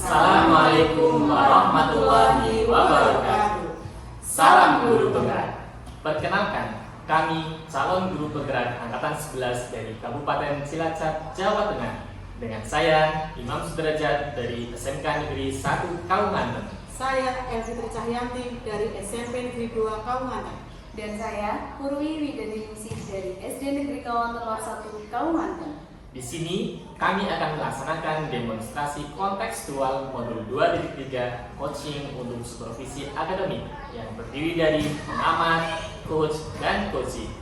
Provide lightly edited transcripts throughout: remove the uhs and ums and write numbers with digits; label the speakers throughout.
Speaker 1: Assalamualaikum warahmatullahi wabarakatuh. Salam guru penggerak. Perkenalkan, kami calon guru penggerak angkatan 11 dari Kabupaten Cilacap, Jawa Tengah. Dengan saya, Imam Sudrajat dari SMK Negeri 1 Kaumanten.
Speaker 2: Saya Elvitri Cahyanti dari SMP Negeri 2 Kaumanten.
Speaker 3: Dan saya Purwi Widaningsih dari SD Negeri Kawanten 1 Kaumanten.
Speaker 1: Di sini kami akan melaksanakan demonstrasi kontekstual modul 2.3 coaching untuk supervisi akademik yang terdiri dari pengamat, coach, dan coaching.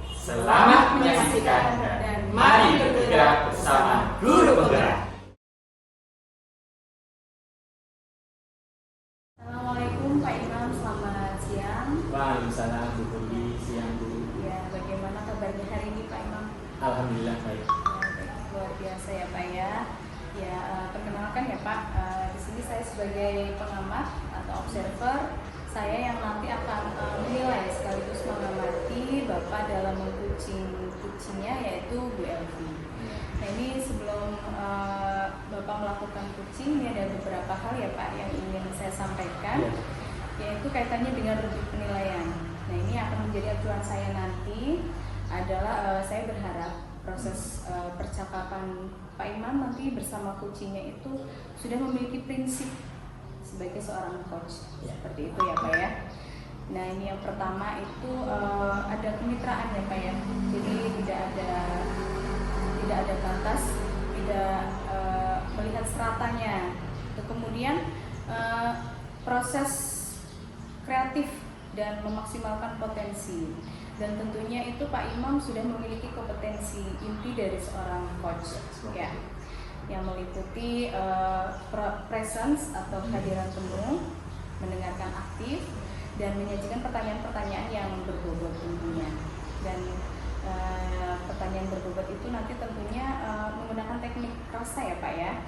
Speaker 1: Selamat menyaksikan dan mari bergerak bersama guru penggerak.
Speaker 3: Assalamualaikum Pak Imam, selamat siang.
Speaker 1: Waalaikumsalam Bu Purwi, siang Bu.
Speaker 3: Ya, bagaimana kabarnya hari ini Pak Imam?
Speaker 1: Alhamdulillah baik.
Speaker 3: Luar biasa ya Pak ya. Ya, perkenalkan ya Pak, di sini saya sebagai pengamat atau observer, saya yang nanti akan menilai sekaligus mengamati Bapak dalam coachingnya yaitu Bu Elvi. Nah ini sebelum Bapak melakukan coaching, ini ada beberapa hal ya Pak yang ingin saya sampaikan, yaitu kaitannya dengan rubrik penilaian. Nah ini akan menjadi acuan saya nanti adalah saya berharap proses percakapan Pak Imam nanti bersama coachingnya itu sudah memiliki prinsip sebagai seorang coach, seperti itu ya Pak ya. Nah ini yang pertama itu ada kemitraan ya Pak ya, jadi tidak ada batas, tidak melihat stratanya. Kemudian proses kreatif dan memaksimalkan potensi. Dan tentunya itu Pak Imam sudah memiliki kompetensi inti dari seorang coach ya, yang meliputi presence atau kehadiran penuh, mendengarkan aktif, dan menyajikan pertanyaan-pertanyaan yang berbobot tentunya. Dan pertanyaan berbobot itu nanti tentunya menggunakan teknik rasa ya Pak ya.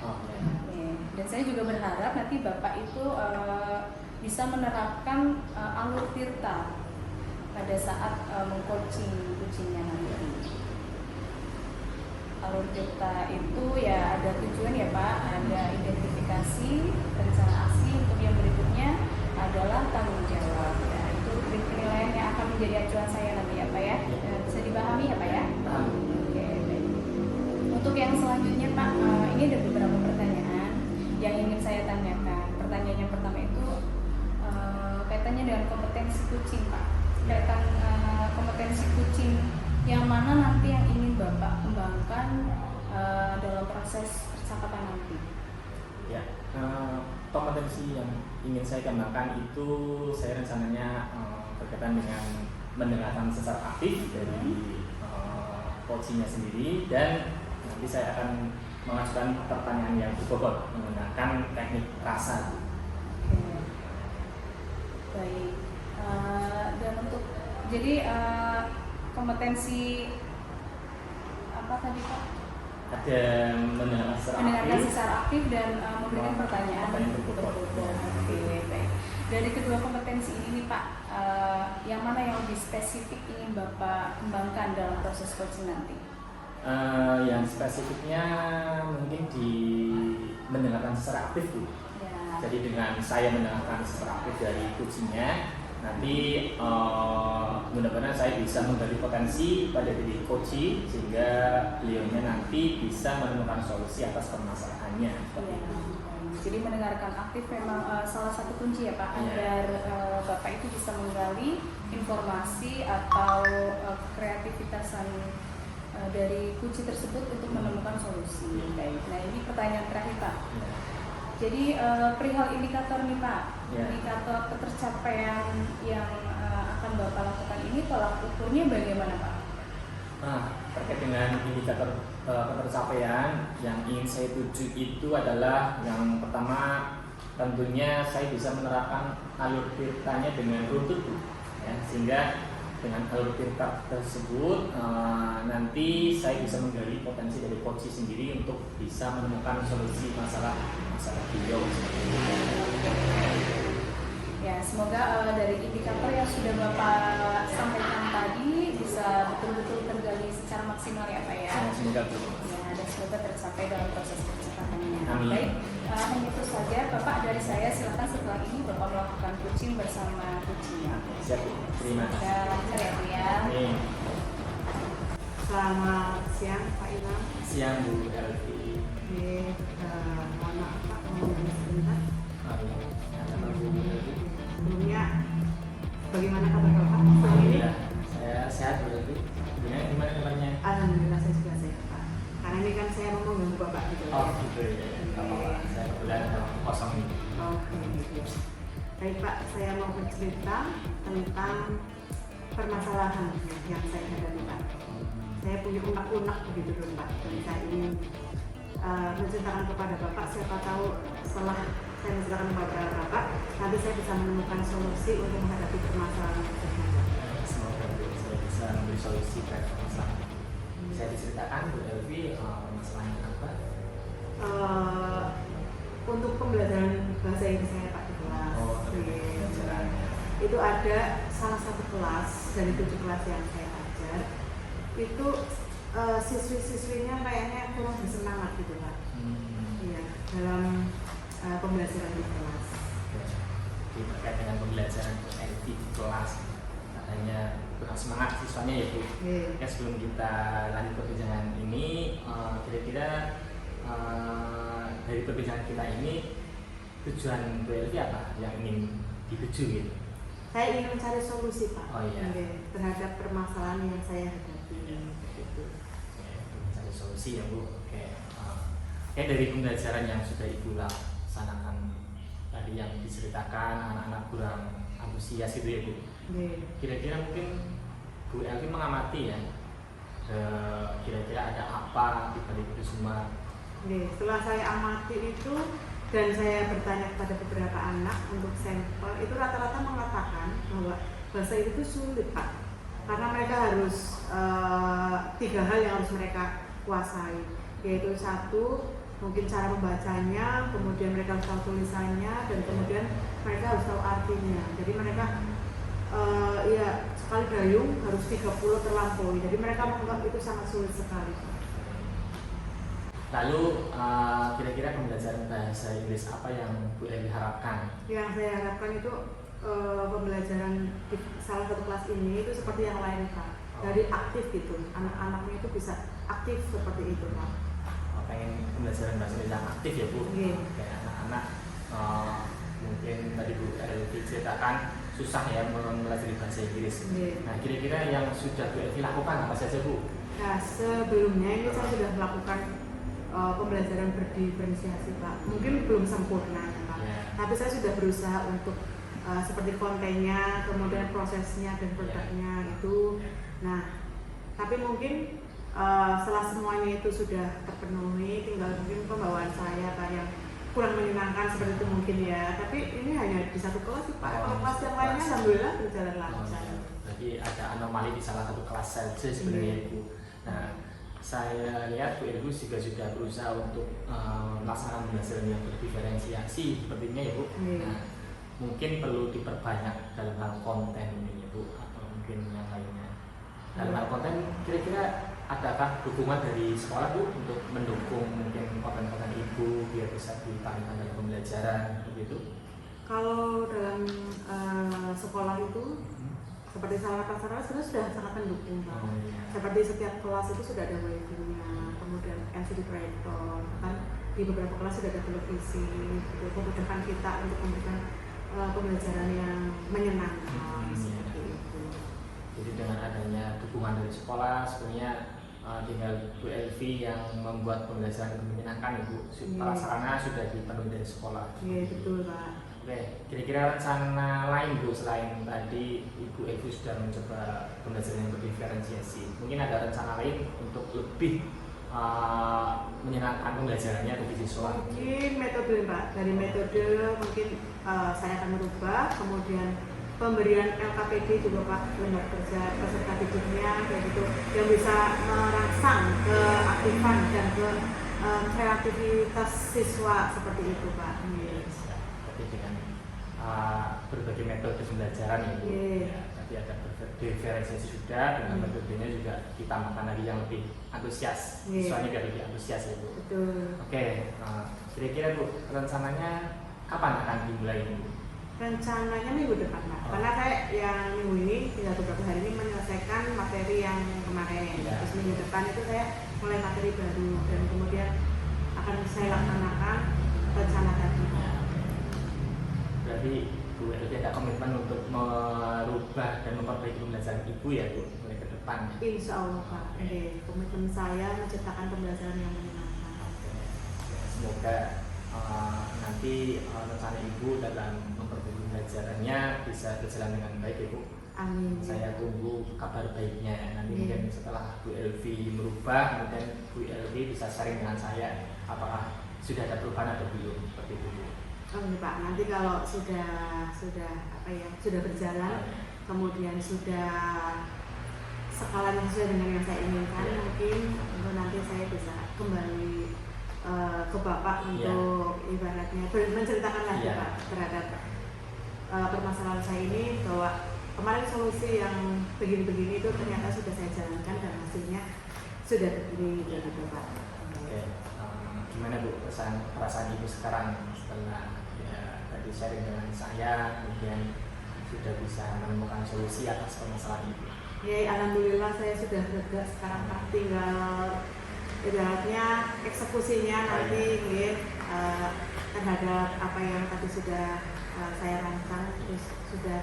Speaker 3: Dan saya juga berharap nanti Bapak itu bisa menerapkan alur tirta pada saat coachingnya nanti. Alur tirta itu ya ada tujuan ya Pak, ada identifikasi, rencana aksi, untuk yang berikutnya adalah tanggung jawab. Ya, itu penilaian yang akan menjadi acuan saya nanti ya Pak ya. Bisa dipahami ya Pak ya? Oke, baik. Untuk yang selanjutnya Pak, ini ada beberapa pertanyaan yang ingin saya tanyakan. Pertanyaan yang pertama itu kaitannya dengan kompetensi coaching Pak. Kaitan kompetensi coaching yang mana nanti yang ingin Bapak kembangkan dalam proses percakapan nanti?
Speaker 1: Ya, kompetensi yang ingin saya kembangkan itu saya rencananya berkaitan dengan mendengarkan secara aktif dari coachingnya sendiri, dan nanti saya akan mengajukan pertanyaan yang berbobot menggunakan teknik rasa.
Speaker 3: Baik. Dan untuk jadi kompetensi apa tadi Pak?
Speaker 1: Ada mendengarkan
Speaker 3: secara aktif dan memberikan pertanyaan
Speaker 1: berbobot.
Speaker 3: Oke, baik. Dari kedua kompetensi ini nih Pak, yang mana yang lebih spesifik ingin Bapak kembangkan dalam proses coaching nanti?
Speaker 1: Yang spesifiknya mungkin di mendengarkan secara aktif Bu.
Speaker 3: Ya.
Speaker 1: Jadi dengan saya mendengarkan secara aktif dari coachingnya, nanti mudah-mudahan saya bisa menggali potensi pada diri coaching sehingga beliaunya nanti bisa menemukan solusi atas permasalahannya.
Speaker 3: Ya. Jadi mendengarkan aktif memang salah satu kunci ya Pak, agar Bapak itu bisa menggali informasi atau kreativitasan dari kunci tersebut untuk menemukan solusi. Baik. Nah ini pertanyaan terakhir Pak. Jadi perihal indikator nih Pak, indikator ketercapaian yang akan Bapak lakukan ini, tolak ukurnya bagaimana Pak?
Speaker 1: Nah, terkait dengan indikator ketercapaian yang ingin saya tuju itu adalah yang pertama, tentunya saya bisa menerapkan alur tirtanya dengan runtut ya, sehingga dengan alur tirta tersebut nanti saya bisa menggali potensi dari coach sendiri untuk bisa menemukan solusi masalah beliau.
Speaker 3: Ya, semoga dari indikator yang sudah Bapak sampaikan tadi bisa betul-betul tergali secara maksimal ya Pak ya.
Speaker 1: Semoga Bu.
Speaker 3: Ya, dan semoga tercapai dalam proses percakapannya.
Speaker 1: Amin.
Speaker 3: Baik. hanya itu saja Bapak. Dari saya silakan setelah ini Bapak melakukan coaching bersama coachingnya.
Speaker 1: Siap Bu, terima kasih.
Speaker 3: Dan lancar ya Bu ya.
Speaker 1: Amin.
Speaker 2: Selamat siang Pak Imam.
Speaker 1: Siang Bu Elvi.
Speaker 2: Mohon maaf Pak, mau sebentar.
Speaker 1: Ada Bu Elvi.
Speaker 2: Sebelumnya, bagaimana kabar Bapak selama ini?
Speaker 1: Alhamdulillah, saya sehat Bu Elvi. Gimana kabarnya?
Speaker 2: Alhamdulillah saya juga sehat Pak. Karena ini kan saya mau mengganggu Bapak gitu.
Speaker 1: Oh gitu ya, nggak apa-apa. Saya kebetulan ada waktu kosong nih.
Speaker 2: Oke. Baik Pak, saya mau bercerita tentang permasalahan yang saya hadapi Pak. Saya punya unek-unek begitu dulu Pak, dan saya ingin menceritakan kepada Bapak. Siapa tahu setelah saya menceritakan kepada Bapak, nanti saya bisa menemukan solusi untuk menghadapi permasalahan tersebut.
Speaker 1: Semoga Bu, saya bisa memberi solusi terhadap masalah. Bisa diceritakan Bu Elvi masalahnya apa?
Speaker 2: Untuk pembelajaran bahasa Inggris saya Pak di kelas.
Speaker 1: Oh, pembelajarannya.
Speaker 2: Itu ada salah satu kelas dari 7 kelas yang saya ajar. Itu siswi-siswinya kayaknya kurang bersemangat gitu Pak. Iya, dalam pembelajaran di kelas.
Speaker 1: Jadi terkait dengan pembelajaran IT di kelas, katanya kurang semangat siswanya ya Bu.
Speaker 2: Oke.
Speaker 1: Ya, sebelum kita lanjut perbincangan ini, kira-kira dari perbincangan kita ini tujuan Bu Elvi apa yang ingin dituju gitu?
Speaker 2: Saya ingin mencari solusi Pak.
Speaker 1: Oh, iya.
Speaker 2: Oke, terhadap permasalahan yang saya hadapi.
Speaker 1: Gitu. Mencari solusi ya Bu. Oke. Kayak dari pembelajaran yang sudah Ibu laksanakan tadi yang diceritakan anak-anak kurang antusias itu ya Bu.
Speaker 2: Oke.
Speaker 1: Kira-kira mungkin Bu Elvi mengamati ya, kira-kira ada apa di balik itu semua?
Speaker 2: Oke, setelah saya amati itu dan saya bertanya kepada beberapa anak untuk sampel, itu rata-rata mengatakan bahwa bahasa itu tuh sulit Pak, karena mereka harus 3 hal yang harus mereka kuasai, yaitu 1, mungkin cara membacanya, kemudian mereka harus tahu tulisannya, dan kemudian mereka harus tahu artinya. Jadi mereka ya sekali dayung harus 30 terlampaui, jadi mereka menganggap itu sangat sulit sekali.
Speaker 1: Lalu kira-kira pembelajaran bahasa Inggris apa yang Bu Elvi harapkan?
Speaker 2: Yang saya harapkan itu pembelajaran di salah satu kelas ini itu seperti yang lain Pak, dari aktif gitu, anak-anaknya itu bisa aktif seperti itu Pak.
Speaker 1: Pengen pembelajaran bahasa Inggris yang aktif ya Bu?
Speaker 2: Iya.
Speaker 1: Kayak anak-anak mungkin tadi Bu Elvi ceritakan susah ya mempelajari bahasa Inggris.
Speaker 2: Iya.
Speaker 1: Nah, kira-kira yang sudah Bu Elvi lakukan apa saja Bu?
Speaker 2: Nah, sebelumnya ini saya sudah melakukan pembelajaran berdiferensiasi Pak. Mungkin belum sempurna Pak, tapi saya sudah berusaha untuk seperti kontennya, kemudian prosesnya dan produknya itu. Nah, tapi mungkin setelah semuanya itu sudah terpenuhi, tinggal mungkin pembawaan saya Pak yang kurang menyenangkan seperti itu mungkin ya. Tapi ini hanya di satu kelas sih Pak. Kalau kelas yang lainnya alhamdulillah berjalan lancar.
Speaker 1: Jadi ada anomali di salah satu kelas saja sebenarnya Ibu. Nah, saya lihat Bu Elvi juga sudah berusaha untuk melaksanakan pembelajaran yang berdiferensiasi sepertinya ya Bu. Nah, mungkin perlu diperbanyak dalam hal konten ini ya Bu, atau mungkin yang lainnya. Dalam hal konten, kira-kira adakah dukungan dari sekolah Bu untuk mendukung mungkin konten-konten Ibu biar bisa ditampilkan dalam pembelajaran begitu?
Speaker 2: Kalau dalam sekolah itu seperti salah satu sudah sangat mendukung Pak. Seperti setiap kelas itu sudah ada wifi-nya, kemudian LCD proyektor, kan di beberapa kelas sudah ada televisi, gitu. Memudahkan kita untuk memberikan pembelajaran yang menyenangkan seperti itu.
Speaker 1: Jadi dengan adanya dukungan dari sekolah, sebenarnya tinggal Bu Elvi yang membuat pembelajaran menyenangkan Ibu. Sarana sudah dipenuhi dari sekolah.
Speaker 2: Iya betul Pak.
Speaker 1: Oke, kira-kira rencana lain Bu selain tadi Ibu Elvi sudah mencoba pembelajaran yang berdiferensiasi, mungkin ada rencana lain untuk lebih menyenangkan pembelajarannya bagi siswa?
Speaker 2: Mungkin metode Pak, dari metode mungkin saya akan merubah, kemudian pemberian LKPD juga Pak, lembar kerja peserta didiknya kayak gitu, yang bisa merangsang keaktifan dan ke kreativitas siswa seperti itu Pak.
Speaker 1: Dengan berbagai metode pembelajaran ya Bu. Ya, nanti ada diferensiasi sudah, dengan metodenya juga ditambahkan lagi yang lebih antusias, siswanya biar lebih antusias ya Bu.
Speaker 2: Betul.
Speaker 1: Oke, kira-kira Bu rencananya kapan akan dimulai ini Bu?
Speaker 2: Rencananya minggu depan Pak, karena saya yang minggu ini tinggal beberapa hari ini menyelesaikan materi yang kemarin. Terus minggu depan itu saya mulai materi baru dan kemudian akan saya laksanakan rencana tadi.
Speaker 1: Berarti Bu Elvi ada komitmen untuk merubah dan memperbaiki pembelajaran Ibu ya Bu mulai ke depan.
Speaker 2: Insya Allah Pak, komitmen saya menciptakan pembelajaran yang menyenangkan.
Speaker 1: Semoga nanti rencana Ibu dalam memperbaiki pembelajarannya bisa berjalan dengan baik ya Bu.
Speaker 2: Amin.
Speaker 1: Saya tunggu kabar baiknya. Nanti mungkin setelah Bu Elvi merubah, kemudian Bu Elvi bisa sharing dengan saya apakah sudah ada perubahan atau belum seperti itu Bu.
Speaker 2: Oh ini Pak, nanti kalau sudah berjalan, kemudian sudah skalanya sesuai dengan yang saya inginkan, mungkin nanti saya bisa kembali ke Bapak untuk ibaratnya menceritakan lagi Pak terhadap permasalahan saya ini, bahwa kemarin solusi yang begini-begini itu ternyata sudah saya jalankan dan hasilnya sudah begini gitu Pak.
Speaker 1: Oke, gimana Bu perasaan Ibu sekarang setelah tadi sharing dengan saya, kemudian sudah bisa menemukan solusi atas permasalahan Ibu?
Speaker 2: Ya, alhamdulillah saya sudah lega sekarang Pak, tinggal ibaratnya eksekusinya nanti mungkin terhadap apa yang tadi sudah saya rancang, terus sudah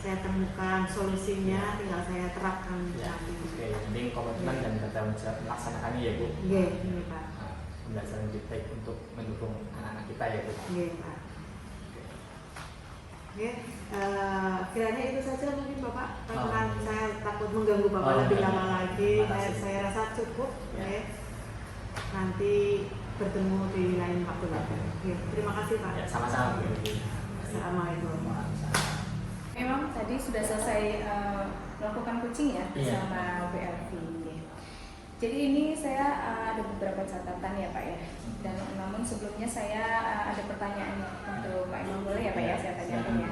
Speaker 2: saya temukan solusinya, tinggal saya terapkan nanti.
Speaker 1: Oke, jadi komitmen dan bertanggung jawab melaksanakannya ya Bu.
Speaker 2: Iya, ini Pak.
Speaker 1: Pembelajaran lebih baik untuk mendukung anak-anak kita ya Bu.
Speaker 2: Iya Pak. Oke, kiranya itu saja mungkin Bapak, karena saya takut mengganggu Bapak lebih lama lagi. Saya rasa cukup. Nanti bertemu di lain waktu lagi. Terima kasih Pak.
Speaker 1: Ya, sama-sama Bu.
Speaker 2: Assalamualaikum.
Speaker 3: Memang tadi sudah selesai melakukan coaching ya bersama Bu Elvi. Jadi ini saya ada beberapa catatan ya Pak ya. Dan namun sebelumnya saya ada pertanyaan untuk Pak Imam, boleh ya Pak ya saya tanyakan ya.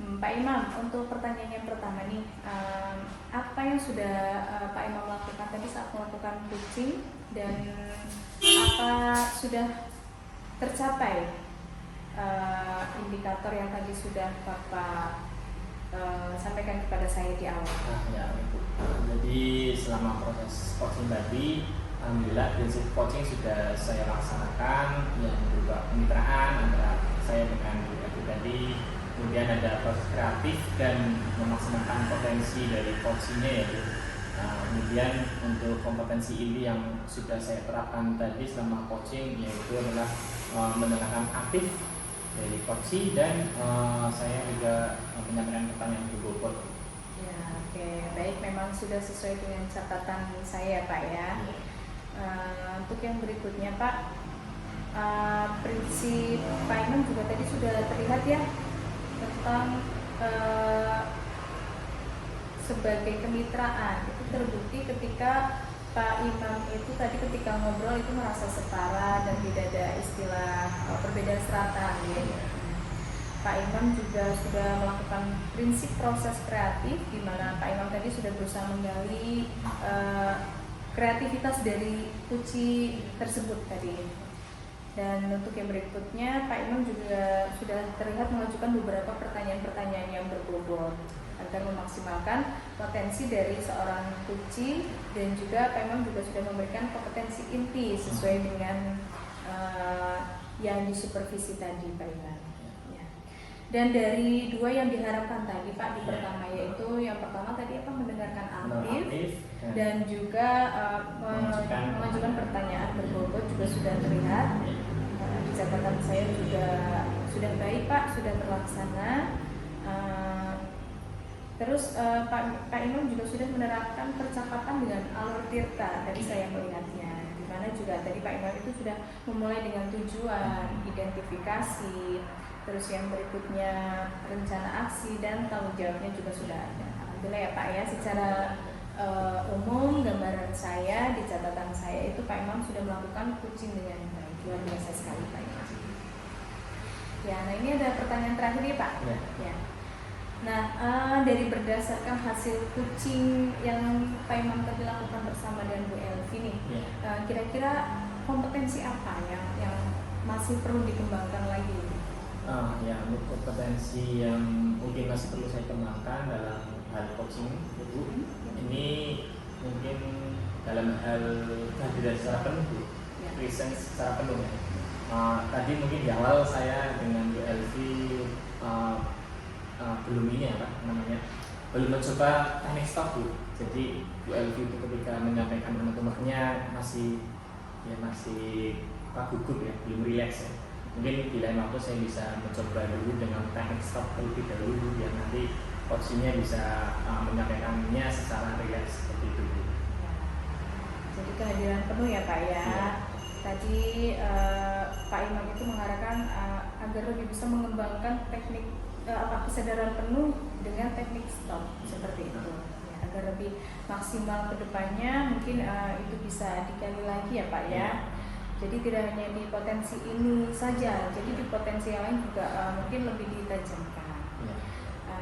Speaker 3: Pak Imam, untuk pertanyaan yang pertama nih, apa yang sudah Pak Imam lakukan tadi saat melakukan coaching dan apa sudah tercapai indikator yang tadi sudah Bapak sampaikan kepada saya di awal?
Speaker 1: Jadi selama proses coaching tadi, alhamdulillah prinsip coaching sudah saya laksanakan, yang berupa kemitraan antara saya dengan Bu Elvi tadi. Kemudian ada proses kreatif dan memaksimalkan potensi dari coachingnya ya Bu. Kemudian untuk kompetensi inti yang sudah saya terapkan tadi selama coaching, yaitu adalah mendengarkan aktif dari coaching dan saya juga menyampaikan pertanyaan berbobot.
Speaker 3: Ya, oke, baik, memang sudah sesuai dengan catatan saya Pak ya. Untuk yang berikutnya Pak, prinsip Pak Imam juga tadi sudah terlihat ya tentang sebagai kemitraan. Itu terbukti ketika Pak Imam itu tadi ketika ngobrol itu merasa setara dan tidak ada istilah perbedaan strata gitu. Pak Imam juga sudah melakukan prinsip proses kreatif, di mana Pak Imam tadi sudah berusaha menggali kreativitas dari kunci tersebut tadi. Dan untuk yang berikutnya Pak Imam juga sudah terlihat mengajukan beberapa pertanyaan-pertanyaan yang berbobot agar memaksimalkan potensi dari seorang kunci, dan juga Pak Imam juga sudah memberikan kompetensi inti sesuai dengan yang disupervisi tadi Pak Imam. Dan dari dua yang diharapkan tadi Pak, di pertama yaitu yang pertama tadi apa, mendengarkan aktif dan juga mengajukan pertanyaan berbobot juga sudah terlihat. Di catatan saya juga sudah baik Pak, sudah terlaksana. Terus Pak Imam juga sudah menerapkan percakapan dengan alur tirta, tadi saya melihatnya, di mana juga tadi Pak Imam itu sudah memulai dengan tujuan, identifikasi, terus yang berikutnya rencana aksi dan tanggung jawabnya juga sudah ada. Alhamdulillah ya Pak ya, secara umum gambaran saya di catatan saya itu Pak Imam sudah melakukan coaching dengan baik, luar biasa sekali Pak Imam. Ya, nah ini ada pertanyaan terakhir ya Pak. Ya. Nah, dari berdasarkan hasil coaching yang Pak Imam tadi lakukan bersama dengan Bu Elvi nih, kira-kira kompetensi apa yang masih perlu dikembangkan lagi?
Speaker 1: Ya, untuk kompetensi yang mungkin masih perlu saya kembangkan dalam hal coaching itu, ini mungkin dalam hal kehadiran secara penuh, presence secara penuh ya. Tadi mungkin di awal saya dengan Bu Elvi belum ini apa namanya, belum mencoba teknik stop Bu. Jadi Bu Elvi itu ketika menyampaikan teman-temannya masih gugup ya, belum rileks ya. Mungkin di lain waktu saya bisa mencoba dulu dengan teknik stop terlebih dahulu biar nanti coachingnya bisa menyampaikannya secara rileks seperti itu Bu.
Speaker 3: Jadi kehadiran penuh ya Pak ya. Tadi Pak Imam itu mengarahkan agar lebih bisa mengembangkan teknik kesadaran penuh dengan teknik stop seperti itu ya, agar lebih maksimal ke depannya. Mungkin itu bisa digali lagi ya Pak ya. Jadi tidak hanya di potensi ini saja, jadi di potensi yang lain juga mungkin lebih ditajamkan.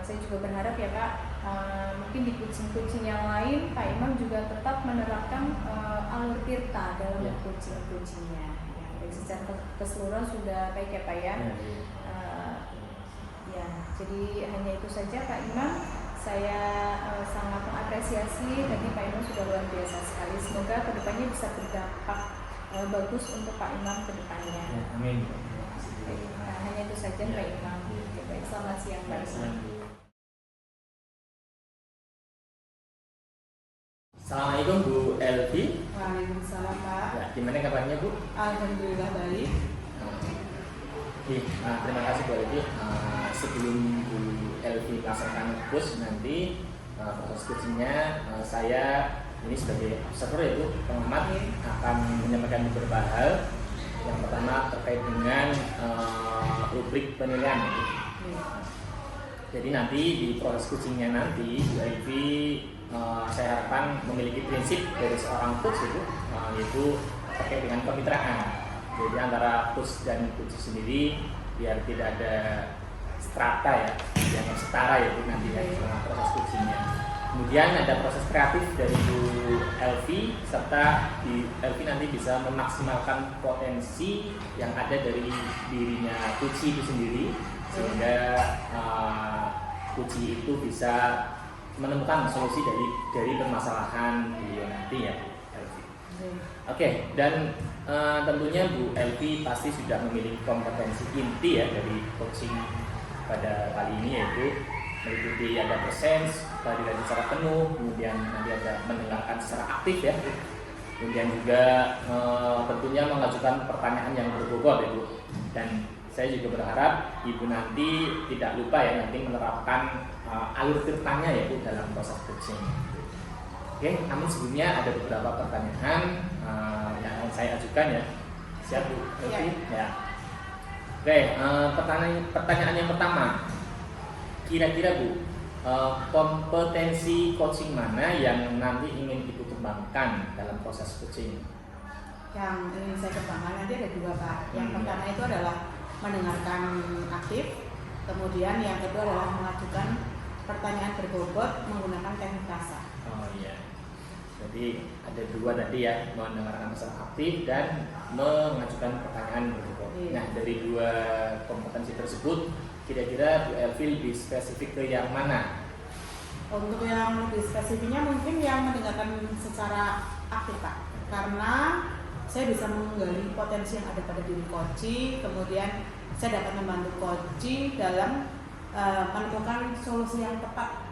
Speaker 3: Saya juga berharap ya Pak, mungkin di coaching-coaching yang lain Pak Imam juga tetap menerapkan alur tirta dalam coaching-coachingnya. Ya, dari secara keseluruhan sudah baik ya Pak ya. Jadi hanya itu saja Pak Imam. Saya sangat mengapresiasi tadi Pak Imam sudah luar biasa sekali. Semoga kedepannya bisa berdampak bagus untuk Pak Imam kedepannya.
Speaker 1: Amin.
Speaker 3: Hanya itu saja Pak Imam. Baik, selamat siang Pak Imam.
Speaker 1: Assalamualaikum Bu Elvi.
Speaker 2: Waalaikumsalam Pak.
Speaker 1: Ya, gimana kabarnya Bu?
Speaker 2: Alhamdulillah baik.
Speaker 1: Terima kasih Bu Elvi. Sebelum Bu Elvi melaksanakan kurs nanti proses coachingnya, saya ini sebagai observer yaitu pengamat akan menyampaikan beberapa hal. Yang pertama terkait dengan rubrik penilaian. Jadi nanti di proses coachingnya nanti Bu Elvi saya harapkan memiliki prinsip dari seorang coach itu yaitu terkait dengan kemitraan. Jadi antara coach dan coach sendiri biar tidak ada strata ya yang setara yaitu nanti ya proses coachingnya. Kemudian ada proses kreatif dari Bu Elvi serta di Elvi nanti bisa memaksimalkan potensi yang ada dari dirinya coach itu sendiri sehingga coach itu bisa menemukan solusi dari permasalahan beliau nanti ya Elvi. Oke, dan tentunya Bu Elvi pasti sudah memiliki kompetensi inti ya dari coaching pada kali ini yaitu meliputi ada presence, kehadiran secara penuh, kemudian nanti ada mendengarkan secara aktif ya, kemudian juga tentunya mengajukan pertanyaan yang berbobot ya Bu. Dan saya juga berharap Ibu nanti tidak lupa ya nanti menerapkan alur tirtanya yaitu dalam proses coaching. Oke, namun sebelumnya ada beberapa pertanyaan yang saya ajukan ya. Siap Bu Elvi? Ya. Oke, pertanyaan yang pertama. Kira-kira Bu, kompetensi coaching mana yang nanti ingin Ibu kembangkan dalam proses coaching?
Speaker 2: Yang ingin saya kembangkan nanti ada dua Pak. Yang pertama itu adalah mendengarkan aktif. Kemudian yang kedua adalah mengajukan pertanyaan berbobot menggunakan teknik rasa.
Speaker 1: Oh iya. Jadi ada dua tadi ya, mendengarkan secara aktif dan mengajukan pertanyaan berbobot. Nah, dari dua kompetensi tersebut, kira-kira Bu Elvi lebih spesifik ke yang mana?
Speaker 2: Untuk yang lebih spesifiknya mungkin yang mendengarkan secara aktif Pak. Karena saya bisa menggali potensi yang ada pada diri coach, kemudian saya dapat membantu coach dalam menemukan solusi yang tepat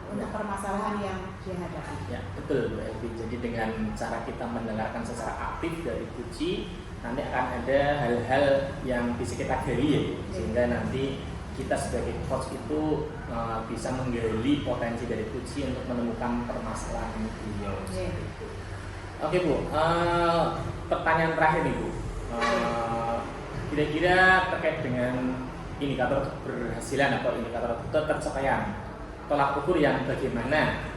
Speaker 2: untuk permasalahan yang dia hadapi.
Speaker 1: Ya, betul Bu Elvi. Jadi dengan cara kita mendengarkan secara aktif dari coach, nanti akan ada hal-hal yang bisa kita gali ya, sehingga nanti kita sebagai coach itu bisa menggali potensi dari coach untuk menemukan permasalahan beliau. Oke Bu, pertanyaan terakhir nih Bu, kira-kira terkait dengan indikator keberhasilan atau indikator tercapaian, tolak ukur yang bagaimana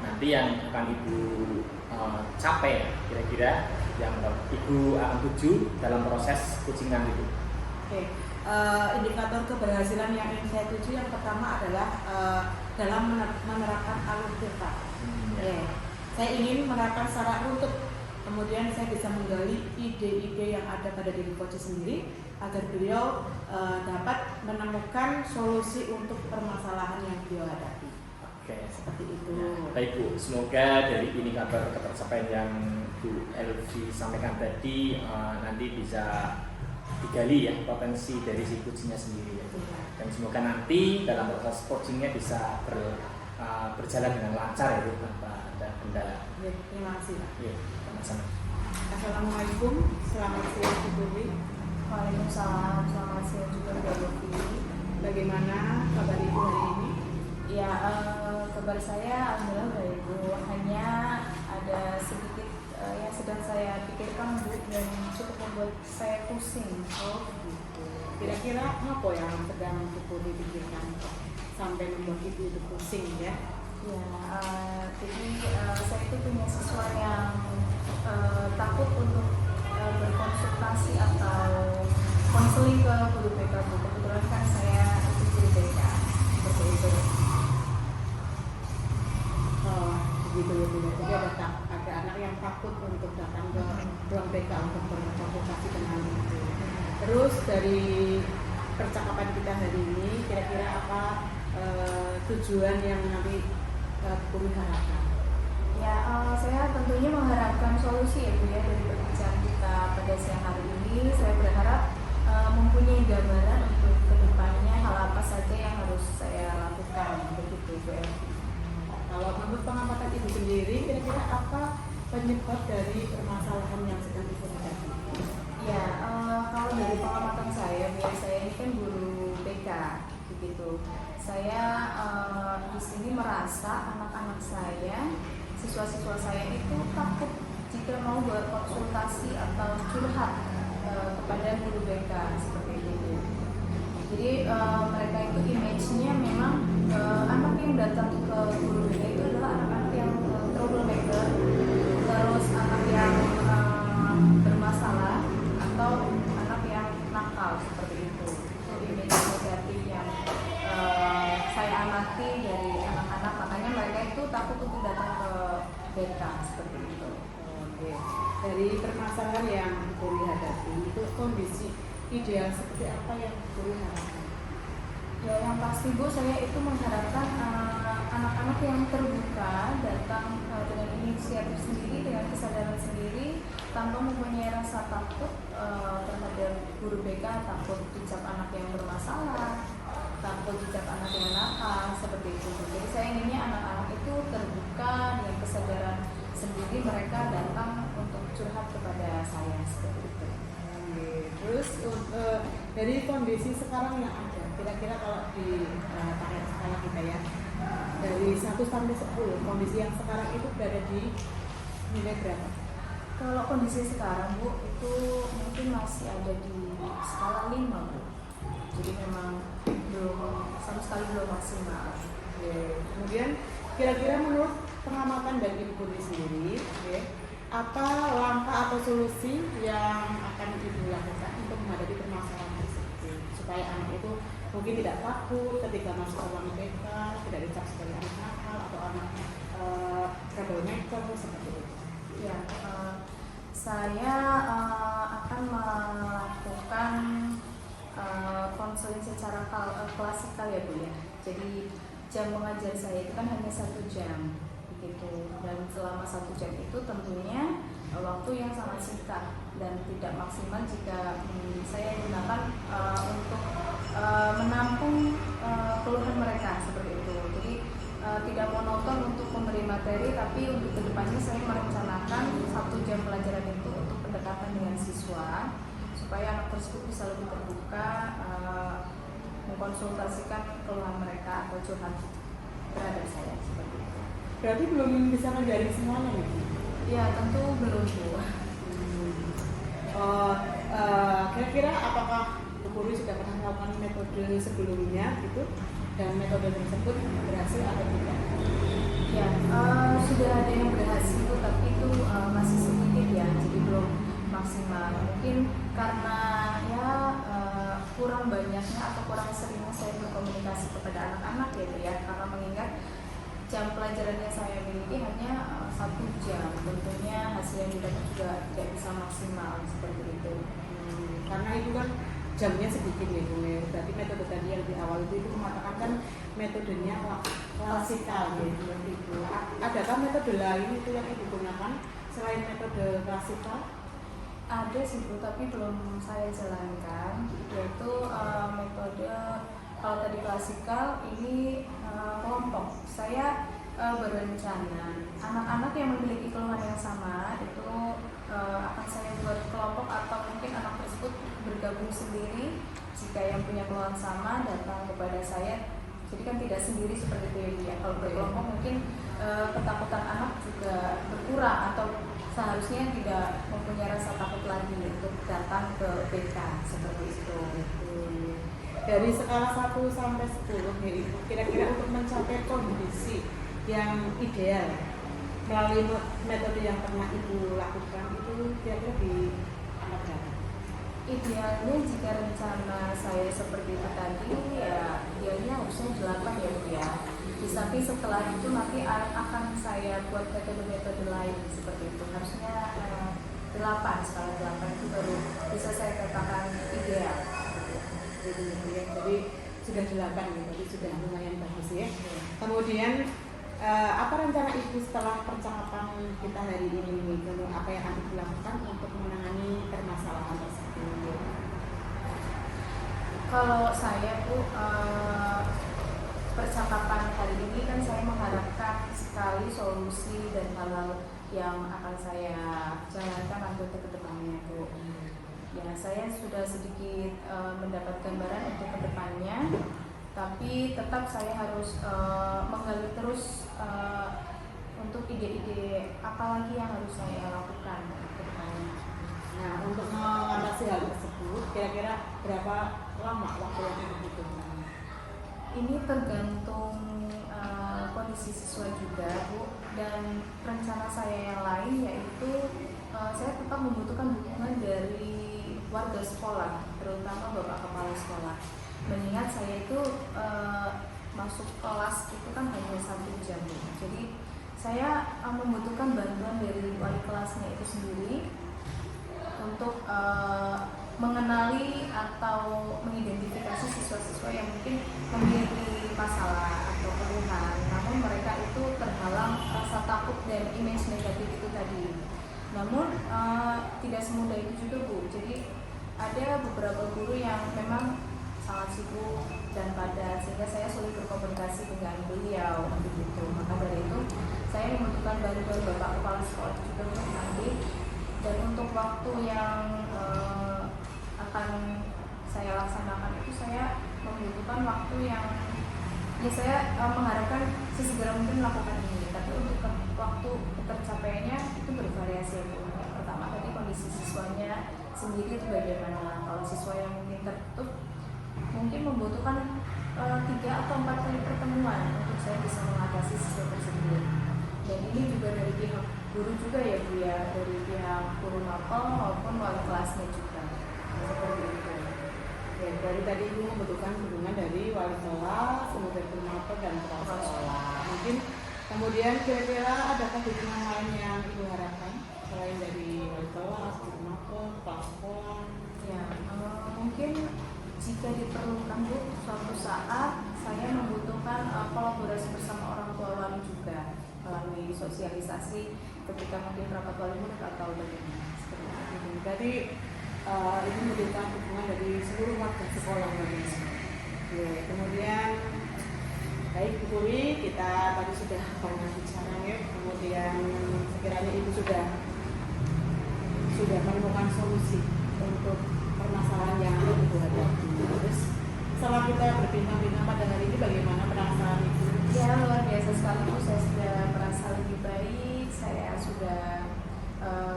Speaker 1: nanti yang akan Ibu capai kira-kira yang Ibu akan tuju dalam proses coaching nanti Bu.
Speaker 2: Oke, indikator keberhasilan yang ingin saya tuju yang pertama adalah dalam menerapkan alur tirta. Saya ingin menerapkan secara runtut, kemudian saya bisa menggali ide-ide yang ada pada diri coach sendiri agar beliau dapat menemukan solusi untuk permasalahan yang beliau hadapi.
Speaker 1: Oke,
Speaker 2: Seperti itu.
Speaker 1: baik Bu, semoga dari indikator ketercapaian yang Bu Elvi sampaikan tadi nanti bisa digali ya potensi dari si coachnya sendiri ya. Dan semoga nanti dalam proses coachingnya bisa berjalan dengan lancar ya Bu, tanpa ada kendala.
Speaker 2: Ya, terima kasih Pak.
Speaker 1: Ya, sama-sama.
Speaker 2: Assalamualaikum, selamat siang Bu Purwi.
Speaker 3: Waalaikumsalam, selamat siang juga Mbak Yofi.
Speaker 2: Bagaimana kabar Ibu hari ini?
Speaker 3: Ya, kabar saya alhamdulillah baik Bu. Hanya ada sedikit yang sedang saya pikirkan Bu dan cukup membuat saya pusing.
Speaker 2: Oh gitu. Kira-kira apa yang sedang Bu Purwi pikirkan sampai membuat Ibu itu pusing ya?
Speaker 3: Ya, jadi saya itu punya siswa yang takut untuk berkonsultasi atau konseling ke guru BK Bu. Kebetulan kan saya itu guru BK seperti itu.
Speaker 2: Oh, begitu ya Bu. Jadi ada anak yang takut untuk datang ke ruang BK untuk berkonsultasi dengan Ibu. Terus dari percakapan kita hari ini, kira-kira apa tujuan yang nanti Purwi harapkan?
Speaker 3: Ya, saya tentunya mengharapkan solusi ya Bu ya dari perbincangan kita pada siang hari ini. Saya berharap mempunyai gambaran untuk kedepannya hal apa saja yang harus saya lakukan begitu Bu Elvi.
Speaker 2: Kalau menurut pengamatan Ibu sendiri, kira-kira apa penyebab dari permasalahan yang sedang Ibu hadapi?
Speaker 3: Ya, kalau dari pengamatan saya, saya ini kan guru BK begitu. Saya di sini merasa anak-anak saya, siswa-siswa saya itu takut jika mau berkonsultasi atau curhat kepada guru BK seperti itu. Jadi mereka itu image-nya memang anak yang datang ke guru BK itu adalah anak-anak yang troublemaker, terus anak yang bermasalah atau anak yang nakal seperti itu. Jadi image negatif yang saya amati dari anak-anak, makanya mereka itu takut untuk datang ke BK seperti itu.
Speaker 2: Oke. Dari permasalahan yang Purwi hadapi, itu kondisi ideal seperti apa yang Purwi harapkan?
Speaker 3: Ya, yang pasti Bu, saya itu mengharapkan anak-anak yang terbuka datang dengan inisiatif sendiri, dengan kesadaran sendiri, tanpa mempunyai rasa takut terhadap guru BK, takut dicap anak yang bermasalah, takut dicap anak yang nakal, seperti itu. Jadi saya inginnya anak-anak itu terbuka dengan kesadaran sendiri, mereka datang untuk curhat kepada saya seperti itu.
Speaker 2: Terus dari kondisi sekarang yang ada, kira-kira kalau di target skala kita ya, dari 1 sampai 10, kondisi yang sekarang itu berada di nilai berapa?
Speaker 3: Kalau kondisi sekarang Bu, itu mungkin masih ada di skala 5 Bu. Jadi memang sama sekali belum maksimal.
Speaker 2: Kemudian kira-kira menurut pengamatan dari Ibu Purwi sendiri, apa langkah atau solusi yang akan Ibu lakukan untuk menghadapi permasalahan tersebut supaya anak itu mungkin tidak takut ketika masuk ke ruang BK, tidak dicap sebagai anak nakal atau anak troublemaker seperti itu?
Speaker 3: Ya, saya akan melakukan konseling secara klasikal ya Bu ya. Jadi jam mengajar saya itu kan hanya 1 jam begitu, dan selama 1 jam itu tentunya waktu yang sangat singkat dan tidak maksimal jika saya gunakan untuk menampung keluhan mereka seperti itu. Jadi tidak monoton untuk memberi materi, tapi untuk kedepannya saya merencanakan 1 jam pelajaran itu untuk pendekatan dengan siswa supaya anak tersebut bisa lebih terbuka mengkonsultasikan keluhan mereka atau curhat terhadap saya seperti itu.
Speaker 2: Berarti belum bisa menjadi semuanya nih?
Speaker 3: Ya tentu belum Bu.
Speaker 2: Kira-kira apakah Bu Purwi sudah pernah melakukan metode sebelumnya gitu, dan metode tersebut berhasil atau tidak?
Speaker 3: Ya, sudah ada yang berhasil Bu, tapi itu masih sedikit ya, jadi belum maksimal. Mungkin karena ya kurang banyaknya atau kurang seringnya saya berkomunikasi kepada anak-anak ya Bu ya, karena mengingat jam pelajaran yang saya miliki hanya 1 jam, tentunya hasil yang didapat juga tidak bisa maksimal seperti itu.
Speaker 2: Karena itu kan jamnya sedikit ya Bu. Berarti metode tadi yang di awal itu mengatakan kan metodenya klasikal ya seperti itu. Adakah metode lain itu yang Ibu gunakan selain metode klasikal?
Speaker 3: Ada sih Bu, tapi belum saya jalankan, yaitu metode kalau tadi klasikal ini kelompok. Saya berencana anak-anak yang memiliki keluhan yang sama itu akan saya buat kelompok, atau mungkin anak tersebut bergabung sendiri. Jika yang punya keluhan sama datang kepada saya, jadi kan tidak sendiri seperti itu ya. Kalau berkelompok mungkin ketakutan anak juga berkurang, atau seharusnya tidak mempunyai rasa takut lagi untuk datang ke BK seperti itu.
Speaker 2: Dari skala 1 sampai 10 ya Ibu, kira-kira untuk mencapai kondisi yang ideal melalui metode yang pernah Ibu lakukan itu kira-kira di angka berapa?
Speaker 3: Idealnya jika rencana saya seperti itu tadi ya idealnya harusnya 8 ya Bu ya. Di samping setelah itu nanti akan saya buat metode-metode lain seperti itu. Harusnya 8, skala 8 itu baru bisa saya katakan ideal.
Speaker 2: Jadi sudah 8 ya, jadi sudah lumayan bagus ya. Kemudian apa rencana Ibu setelah percakapan kita hari ini? Apa yang akan dilakukan untuk menangani permasalahan tersebut?
Speaker 3: Kalau saya Bu, percakapan hari ini kan saya mengharapkan sekali solusi dan hal-hal yang akan saya jalankan untuk ke depannya Bu. Ya, saya sudah sedikit mendapat gambaran untuk kedepannya, tapi tetap saya harus menggali terus untuk ide-ide apa lagi yang harus saya lakukan ke depannya.
Speaker 2: Nah, untuk mengatasi hal tersebut, kira-kira berapa lama waktu yang dibutuhkan?
Speaker 3: Ini tergantung kondisi siswa juga Bu, dan rencana saya yang lain yaitu saya tetap membutuhkan dukungan dari warga sekolah, terutama Bapak Kepala Sekolah. Mengingat saya itu masuk kelas itu kan hanya 1 jam. Jadi saya membutuhkan bantuan dari wali kelasnya itu sendiri untuk mengenali atau mengidentifikasi siswa-siswa yang mungkin memiliki masalah atau keluhan, namun mereka itu terhalang rasa takut dan image negatif itu tadi. Namun tidak semudah itu juga Bu. Jadi ada beberapa guru yang memang sangat sibuk dan padat sehingga saya sulit berkomunikasi dengan beliau begitu. Maka dari itu saya membutuhkan bantuan Bapak Kepala Sekolah juga untuk nanti, dan untuk waktu yang akan saya laksanakan itu saya membutuhkan waktu yang ya saya mengharapkan sesegera mungkin melakukan ini, tapi untuk waktu tercapainya itu bervariasi ya Bu. Yang pertama tadi kondisi siswanya sendiri itu bagaimana. Kalau siswa yang mungkin tertutup mungkin membutuhkan 3 atau 4 kali pertemuan untuk saya bisa mengatasi siswa tersebut. Dan ini juga dari pihak guru juga ya Bu ya, dari pihak guru mapel maupun wali kelasnya juga seperti itu.
Speaker 2: Ya, dari tadi Ibu membutuhkan dukungan dari wali kelas, kemudian guru mapel dan kepala sekolah. Mungkin kemudian kira-kira adakah dukungan lain yang Ibu harapkan selain dari wali kelas, guru mapel, kepala sekolah?
Speaker 3: Ya, mungkin jika diperlukan Bu, suatu saat saya membutuhkan kolaborasi bersama orang tua wali juga melalui sosialisasi ketika mungkin rapat wali murid atau bagaimana seperti itu.
Speaker 2: Berarti ini membutuhkan dukungan dari seluruh warga sekolah. Ya, kemudian baik Bu Puri, kita tadi sudah banyak bicara ya. Kemudian sekiranya Ibu sudah menemukan solusi untuk permasalahan yang Ibu hadapi. Terus setelah kita berbincang-bincang pada hari ini, bagaimana perasaan Ibu?
Speaker 3: Ya, luar biasa sekali Bu, saya sudah merasa lebih baik, saya sudah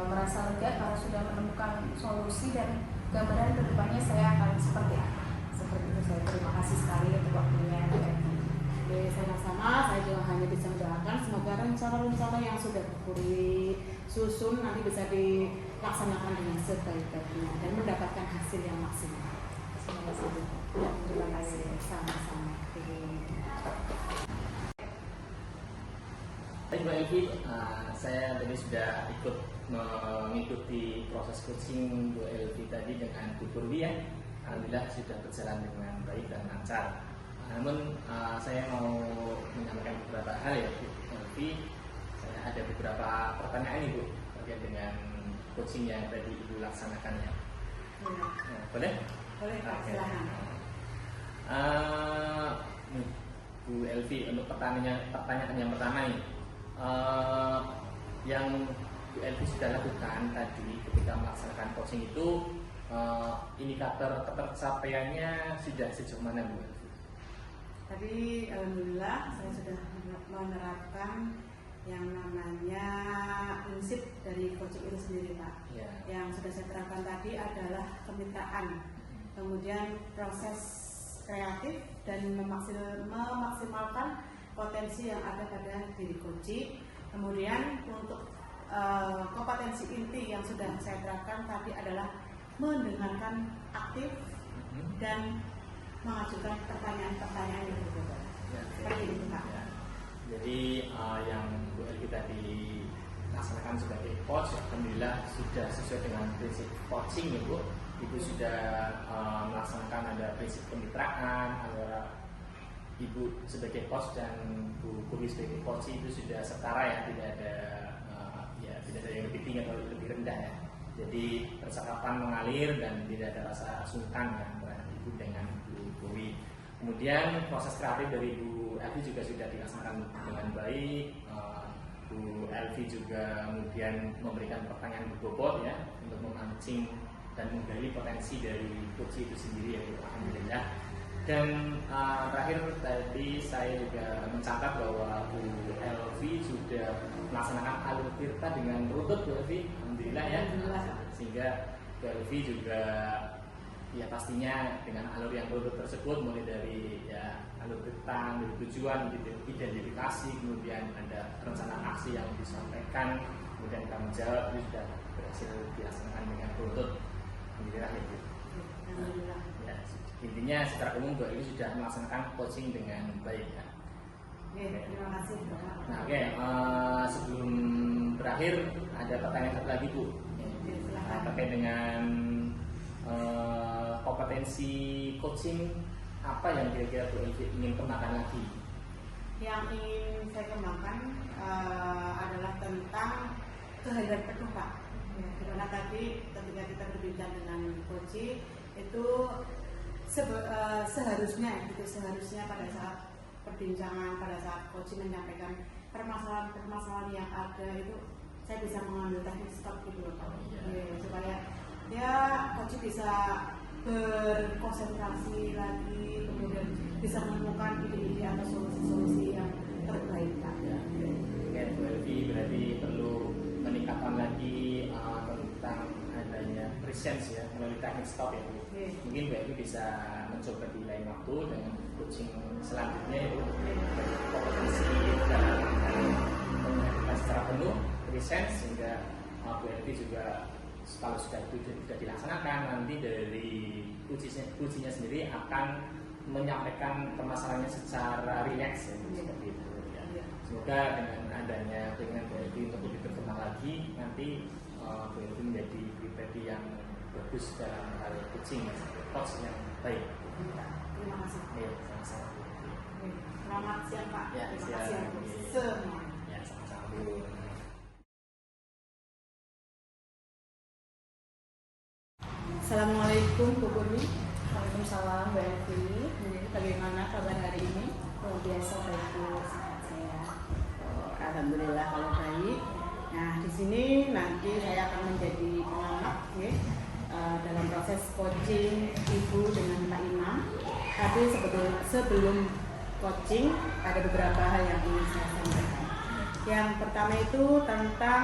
Speaker 3: merasa lega karena sudah menemukan solusi dan gambaran kedepannya saya akan seperti apa. Seperti itu, saya terima kasih sekali untuk waktunya.
Speaker 2: Oke, sama-sama. Saya juga hanya bisa mendoakan semoga rencana-rencana yang sudah Puri susun nanti bisa dilaksanakan dengan sebaik-baiknya dan mendapatkan hasil yang maksimal. Terima kasih. Sama-sama.
Speaker 1: Baik Mbak Elvi, saya tadi sudah ikut mengikuti proses coaching Bu Elvi tadi dengan Bu Purwi ya. Alhamdulillah sudah berjalan dengan baik dan lancar. Namun saya mau menyampaikan beberapa hal ya Bu Elvi. Saya ada beberapa pertanyaan nih Bu terkait dengan coaching yang tadi Ibu laksanakan ya. Nah, boleh?
Speaker 2: Boleh Pak, silakan.
Speaker 1: Bu Elvi, untuk pertanyaan yang pertama nih, yang Bu Elvi sudah lakukan tadi ketika melaksanakan coaching itu, indikator ketercapaiannya sudah sejauh mana Bu Elvi?
Speaker 2: Tadi alhamdulillah saya sudah menerapkan yang namanya prinsip dari coaching itu sendiri Pak.
Speaker 1: Ya.
Speaker 2: Yang sudah saya terapkan tadi adalah kemitraan, kemudian proses kreatif dan memaksimalkan potensi yang ada pada diri coach. Kemudian untuk kompetensi inti yang sudah saya terapkan tadi adalah mendengarkan aktif dan mengajukan pertanyaan-pertanyaan yang berbeda.
Speaker 1: Ya,
Speaker 2: Seperti itu Pak.
Speaker 1: ya. Jadi yang Bu Elvi tadi laksanakan sebagai coach, alhamdulillah sudah sesuai dengan prinsip coaching ya Bu. Ibu sudah melaksanakan ada prinsip kemitraan antara Ibu sebagai coach dan Bu Purwi sebagai coach itu sudah setara ya, tidak ada tidak ada yang lebih tinggi atau lebih rendah ya. Jadi percakapan mengalir dan tidak ada rasa sungkan ya antara Ibu dengan Bu Purwi. Kemudian proses kreatif dari Bu Elvi juga sudah dilaksanakan dengan baik. Bu Elvi juga kemudian memberikan pertanyaan berbobot ya untuk memancing dan menggali potensi dari coach itu sendiri ya Bu. Alhamdulillah. Dan terakhir tadi saya juga mencatat bahwa Bu Elvi sudah melaksanakan alur tirta dengan runtut Bu Elvi. Alhamdulillah ya. Sehingga Bu Elvi juga ya pastinya dengan alur yang runtut tersebut mulai dari ya alur tirta, dari tujuan, identifikasi, kemudian ada rencana aksi yang disampaikan, kemudian tanggung jawab itu sudah berhasil dilaksanakan dengan runtut. Alhamdulillah ya Bu.
Speaker 2: Alhamdulillah.
Speaker 1: Ya, intinya secara umum Bu ini sudah melaksanakan coaching dengan baik ya.
Speaker 2: Oke, terima kasih Bapak.
Speaker 1: Nah oke, sebelum berakhir ada pertanyaan satu lagi Bu.
Speaker 2: Silakan.
Speaker 1: Terkait dengan kompetensi coaching apa yang kira-kira Bu Elvi ingin kembangkan lagi?
Speaker 2: Yang ingin saya kembangkan adalah tentang kehadiran penuh Pak. Ya, karena tadi ketika kita berbincang dengan coach itu seharusnya pada saat perbincangan, pada saat coach menyampaikan permasalahan yang ada itu saya bisa mengambil teknik stop gitu loh Pak. Ya, supaya ya coach bisa berkonsentrasi lagi, kemudian bisa menemukan ide-ide atau solusi-solusi yang terbaik Pak.
Speaker 1: Ya, oke Bu Elvi berarti perlu meningkatkan lagi tentang adanya presence ya melalui teknik stop ya Bu. Mungkin Bu Elvi bisa mencoba di lain waktu dengan coaching selanjutnya ya Bu. Kompetensi dalam menghadirkan secara penuh presence sehingga Bu Elvi juga kalau sudah itu sudah dilaksanakan nanti dari ujinya sendiri akan menyampaikan permasalahannya secara rileks ya, seperti itu ya. Semoga dengan adanya keinginan Bu Elvi untuk lebih berkembang lagi nanti Bu Elvi menjadi pribadi yang bagus dalam hal coaching ya, coach yang baik.
Speaker 2: Terima kasih.
Speaker 1: Ya, sama-sama Bu Elvi.
Speaker 2: Selamat siang Pak.
Speaker 1: Ya,
Speaker 2: Terima
Speaker 1: siang.
Speaker 2: kasih untuk semua.
Speaker 1: Ya, sama-sama Bu.
Speaker 2: Assalamualaikum Bu Purwi.
Speaker 3: Waalaikumsalam Mbak Elvi.
Speaker 2: Jadi bagaimana kabar hari ini?
Speaker 3: Luar biasa baik Bu, sehat saya.
Speaker 2: Alhamdulillah kalau baik. Nah di sini nanti saya akan menjadi pengamat ya, dalam proses coaching Ibu dengan Pak Imam. Tapi sebelum coaching ada beberapa hal yang ingin saya sampaikan. Yang pertama itu tentang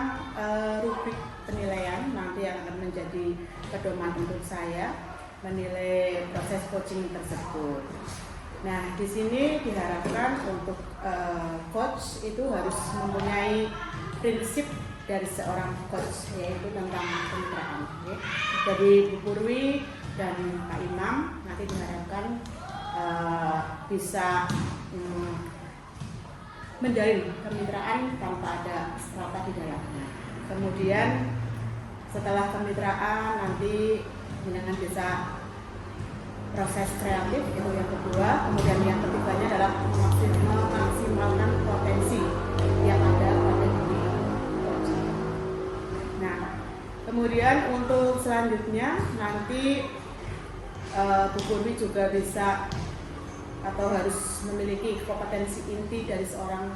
Speaker 2: rubrik penilaian nanti yang akan menjadi pedoman untuk saya menilai proses coaching tersebut. Nah, di sini diharapkan untuk coach itu harus mempunyai prinsip dari seorang coach yaitu tentang kemitraan. Ya. Jadi Bu Purwi dan Pak Imam nanti diharapkan bisa menjalin kemitraan tanpa ada strata di dalamnya. Kemudian setelah kemitraan nanti dengan bisa proses kreatif, itu yang kedua. Kemudian yang ketiganya adalah memaksimalkan potensi yang ada pada diri coach. Nah, kemudian untuk selanjutnya nanti Bu Purwi juga bisa atau harus memiliki kompetensi inti dari seorang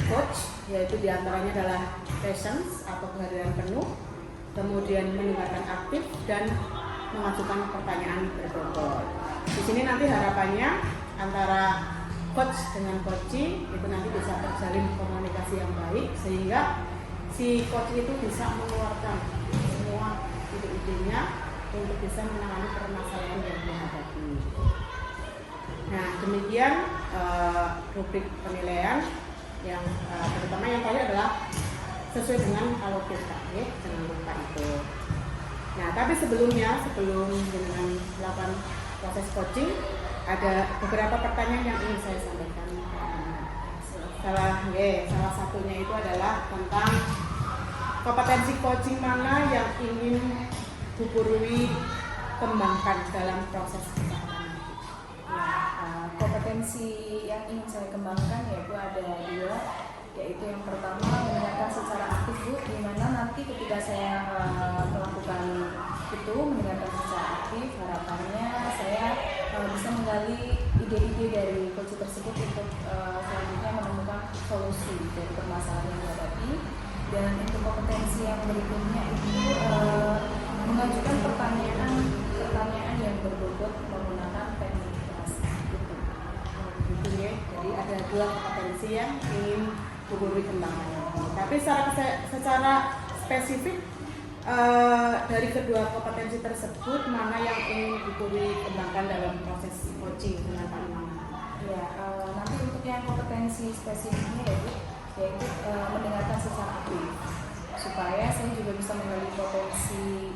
Speaker 2: coach, yaitu diantaranya adalah presence atau kehadiran penuh, kemudian mendengarkan aktif dan mengajukan pertanyaan berbobot. Di sini nanti harapannya antara coach dengan coachee itu nanti bisa terjalin komunikasi yang baik sehingga si coach itu bisa mengeluarkan semua ide-idenya untuk bisa menangani permasalahan yang dihadapi. Nah, demikian rubrik penilaian yang terutama yang tadi adalah sesuai dengan alur kita, ya, jangan lupa itu. Nah, tapi sebelum dengan melakukan proses coaching, ada beberapa pertanyaan yang ingin saya sampaikan. Salah satunya itu adalah tentang kompetensi coaching mana yang ingin Bu Purwi kembangkan dalam proses kita.
Speaker 3: Kompetensi yang ingin saya kembangkan yaitu ada 2, yaitu yang pertama mendengarkan secara aktif Bu, di mana nanti ketika saya melakukan itu mendengarkan secara aktif, harapannya saya bisa menggali ide-ide dari coach tersebut untuk selanjutnya menemukan solusi dari permasalahan yang dihadapi. Dan untuk kompetensi yang berikutnya itu mengajukan pertanyaan yang berbobot menggunakan teknik
Speaker 2: gitu ya. Jadi ada 2 kompetensi yang ingin Bu Purwi kembangkan. Tapi secara spesifik dari kedua kompetensi tersebut mana yang ingin Bu Purwi kembangkan dalam proses coaching dengan Pak Imam?
Speaker 3: Ya, nanti untuk yang kompetensi spesifiknya yaitu mendengarkan secara aktif supaya saya juga bisa menggali potensi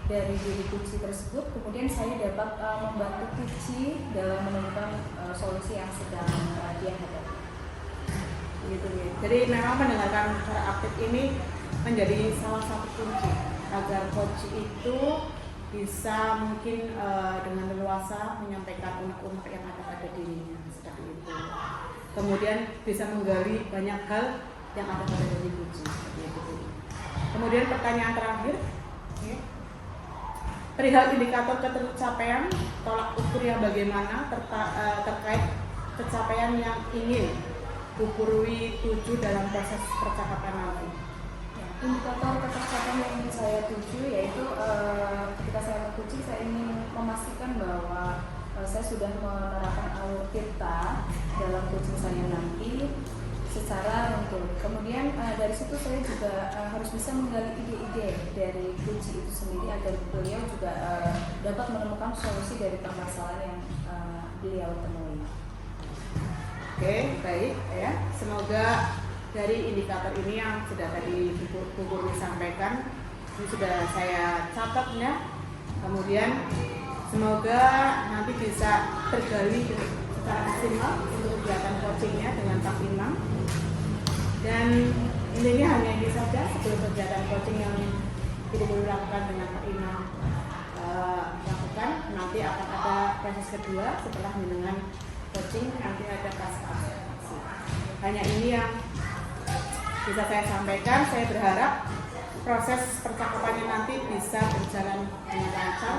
Speaker 3: dari diri kunci tersebut, kemudian saya dapat membantu kunci dalam menemukan solusi yang sedang dia hadapi.
Speaker 2: Gitu ya. Jadi memang mendengarkan secara aktif ini menjadi salah satu kunci agar coach itu bisa mungkin dengan leluasa menyampaikan unek-unek yang ada pada dirinya seperti itu. Kemudian bisa menggali banyak hal yang ada pada diri kunci seperti itu. Kemudian pertanyaan terakhir. Okay. Perihal indikator ketercapaian, tolak ukur yang bagaimana terkait pencapaian yang ingin Bu Purwi tuju dalam proses percakapan nanti.
Speaker 3: Indikator ketercapaian yang ingin saya tuju yaitu ketika saya coaching saya ingin memastikan bahwa saya sudah menerapkan alur tirta dalam coaching saya nanti secara runtuh. Kemudian dari situ saya juga harus bisa menggali ide-ide dari kunci itu sendiri agar beliau juga dapat menemukan solusi dari permasalahan yang beliau temui.
Speaker 2: Oke, baik ya. Semoga dari indikator ini yang sudah tadi Bu Purwi sampaikan ini sudah saya catat ya. Kemudian semoga nanti bisa tergali secara maksimal untuk kegiatan coachingnya dengan Pak Imam. Dan ini hanya ini saja sebelum kegiatan coaching yang Bu Purwi lakukan dengan Pak Imam lakukan. Nanti akan ada proses kedua setelah dengan coaching, nanti ada fase observasi. Hanya ini yang bisa saya sampaikan. Saya berharap proses percakapannya nanti bisa berjalan dengan lancar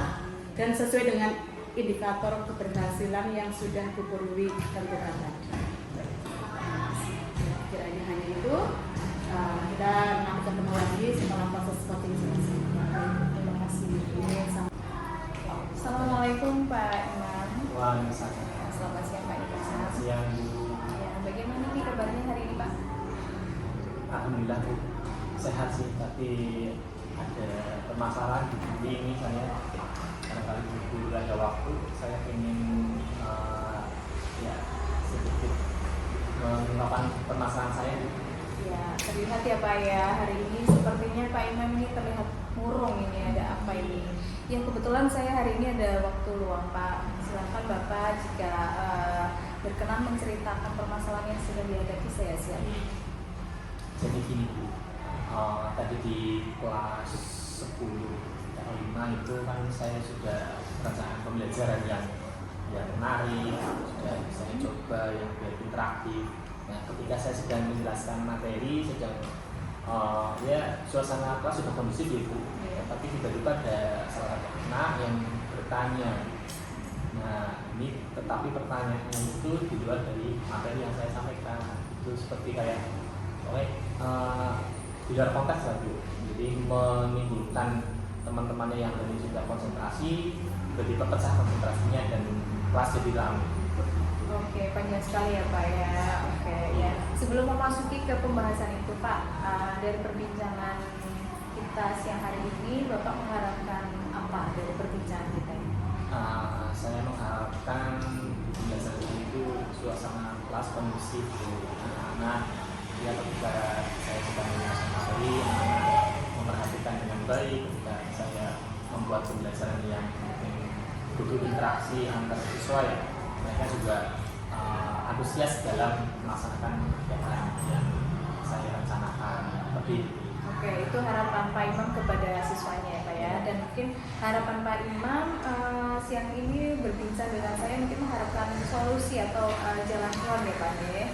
Speaker 2: dan sesuai dengan indikator keberhasilan yang sudah Bu Purwi tentukan. Kiranya hanya itu. Kita nanti ketemu lagi setelah proses coaching selesai. Terima kasih.
Speaker 3: Assalamualaikum Pak Imam.
Speaker 1: Waalaikumsalam.
Speaker 3: Selamat siang Pak Imam.
Speaker 1: Selamat siang Bu.
Speaker 3: Ya, bagaimana nih kabarnya hari ini Pak?
Speaker 1: Alhamdulillah Bu, sehat sih, tapi ada permasalahan di diri ini saya. Barangkali Bu ada waktu, saya ingin sedikit mengungkapkan permasalahan saya.
Speaker 3: Ya, terlihat ya Pak ya, hari ini sepertinya Pak Imam ini terlihat murung ini ada apa ini. Yang kebetulan saya hari ini ada waktu luang Pak. Silakan Bapak jika berkenan menceritakan permasalahan yang sedang dihadapi saya siap.
Speaker 1: Jadi gini Bu, tadi di kelas 10 atau 5 itu kan saya sudah merasakan pembelajaran yang menarik, sudah saya coba yang lebih interaktif. Nah, ketika saya sedang menjelaskan materi, sedang suasana kelas sudah kondusif ya Bu, tapi tiba-tiba ada salah satu anak yang bertanya. Nah, ini tetapi pertanyaannya itu di luar dari materi yang saya sampaikan. Itu seperti kayak di luar konteks lah Bu. Jadi menimbulkan teman-temannya yang tadi sudah konsentrasi tiba-tiba pecah konsentrasinya dan kelas jadi ramai.
Speaker 3: Oke, panjang sekali ya Pak ya. Oke ya. Sebelum memasuki ke pembahasan itu Pak, dari perbincangan kita siang hari ini, Bapak mengharapkan apa dari perbincangan kita ini?
Speaker 1: Saya mengharapkan pembelajaran itu suasana kelas kondusif anak-anak. Ya, ketika saya sedang menjelaskan materi, anak-anak memperhatikan dengan baik. Ketika saya membuat pembelajaran yang butuh interaksi antar siswa ya, mereka juga antusias dalam melaksanakan kegiatan yang saya rencanakan.
Speaker 3: Oke, itu harapan Pak Imam kepada siswanya ya Pak ya. Dan mungkin harapan Pak Imam siang ini berbincang dengan saya mungkin mengharapkan solusi atau jalan keluar ya Pak ya.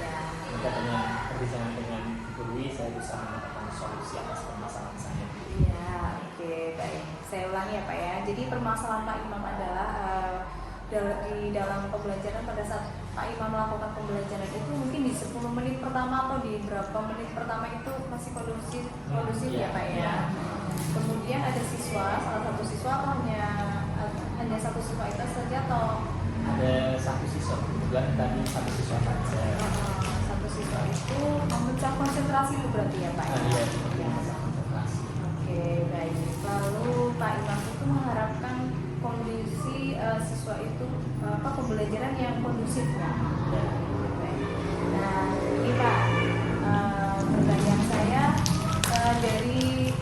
Speaker 1: Ya. Maka dengan perbincangan dengan guru saya bisa mendapatkan solusi atas permasalahan saya.
Speaker 3: Iya, oke, baik. Saya ulangi ya Pak ya. Jadi permasalahan Pak Imam adalah di dalam pembelajaran pada saat Pak Imam melakukan pembelajaran itu mungkin di 10 menit pertama atau di berapa menit pertama itu masih kondusif ya Pak ya. Kemudian ada siswa, salah satu siswa atau hanya satu siswa itu saja atau
Speaker 1: ada satu siswa, kebetulan tadi satu siswa saja.
Speaker 3: Satu siswa itu memecah konsentrasi itu berarti ya Pak ya?
Speaker 1: Iya, memecah konsentrasi.
Speaker 3: Oke, baik. Lalu Pak Imam itu mengharapkan kondisi siswa itu pembelajaran yang kondusif kan? Nah, ini Pak, pertanyaan saya dari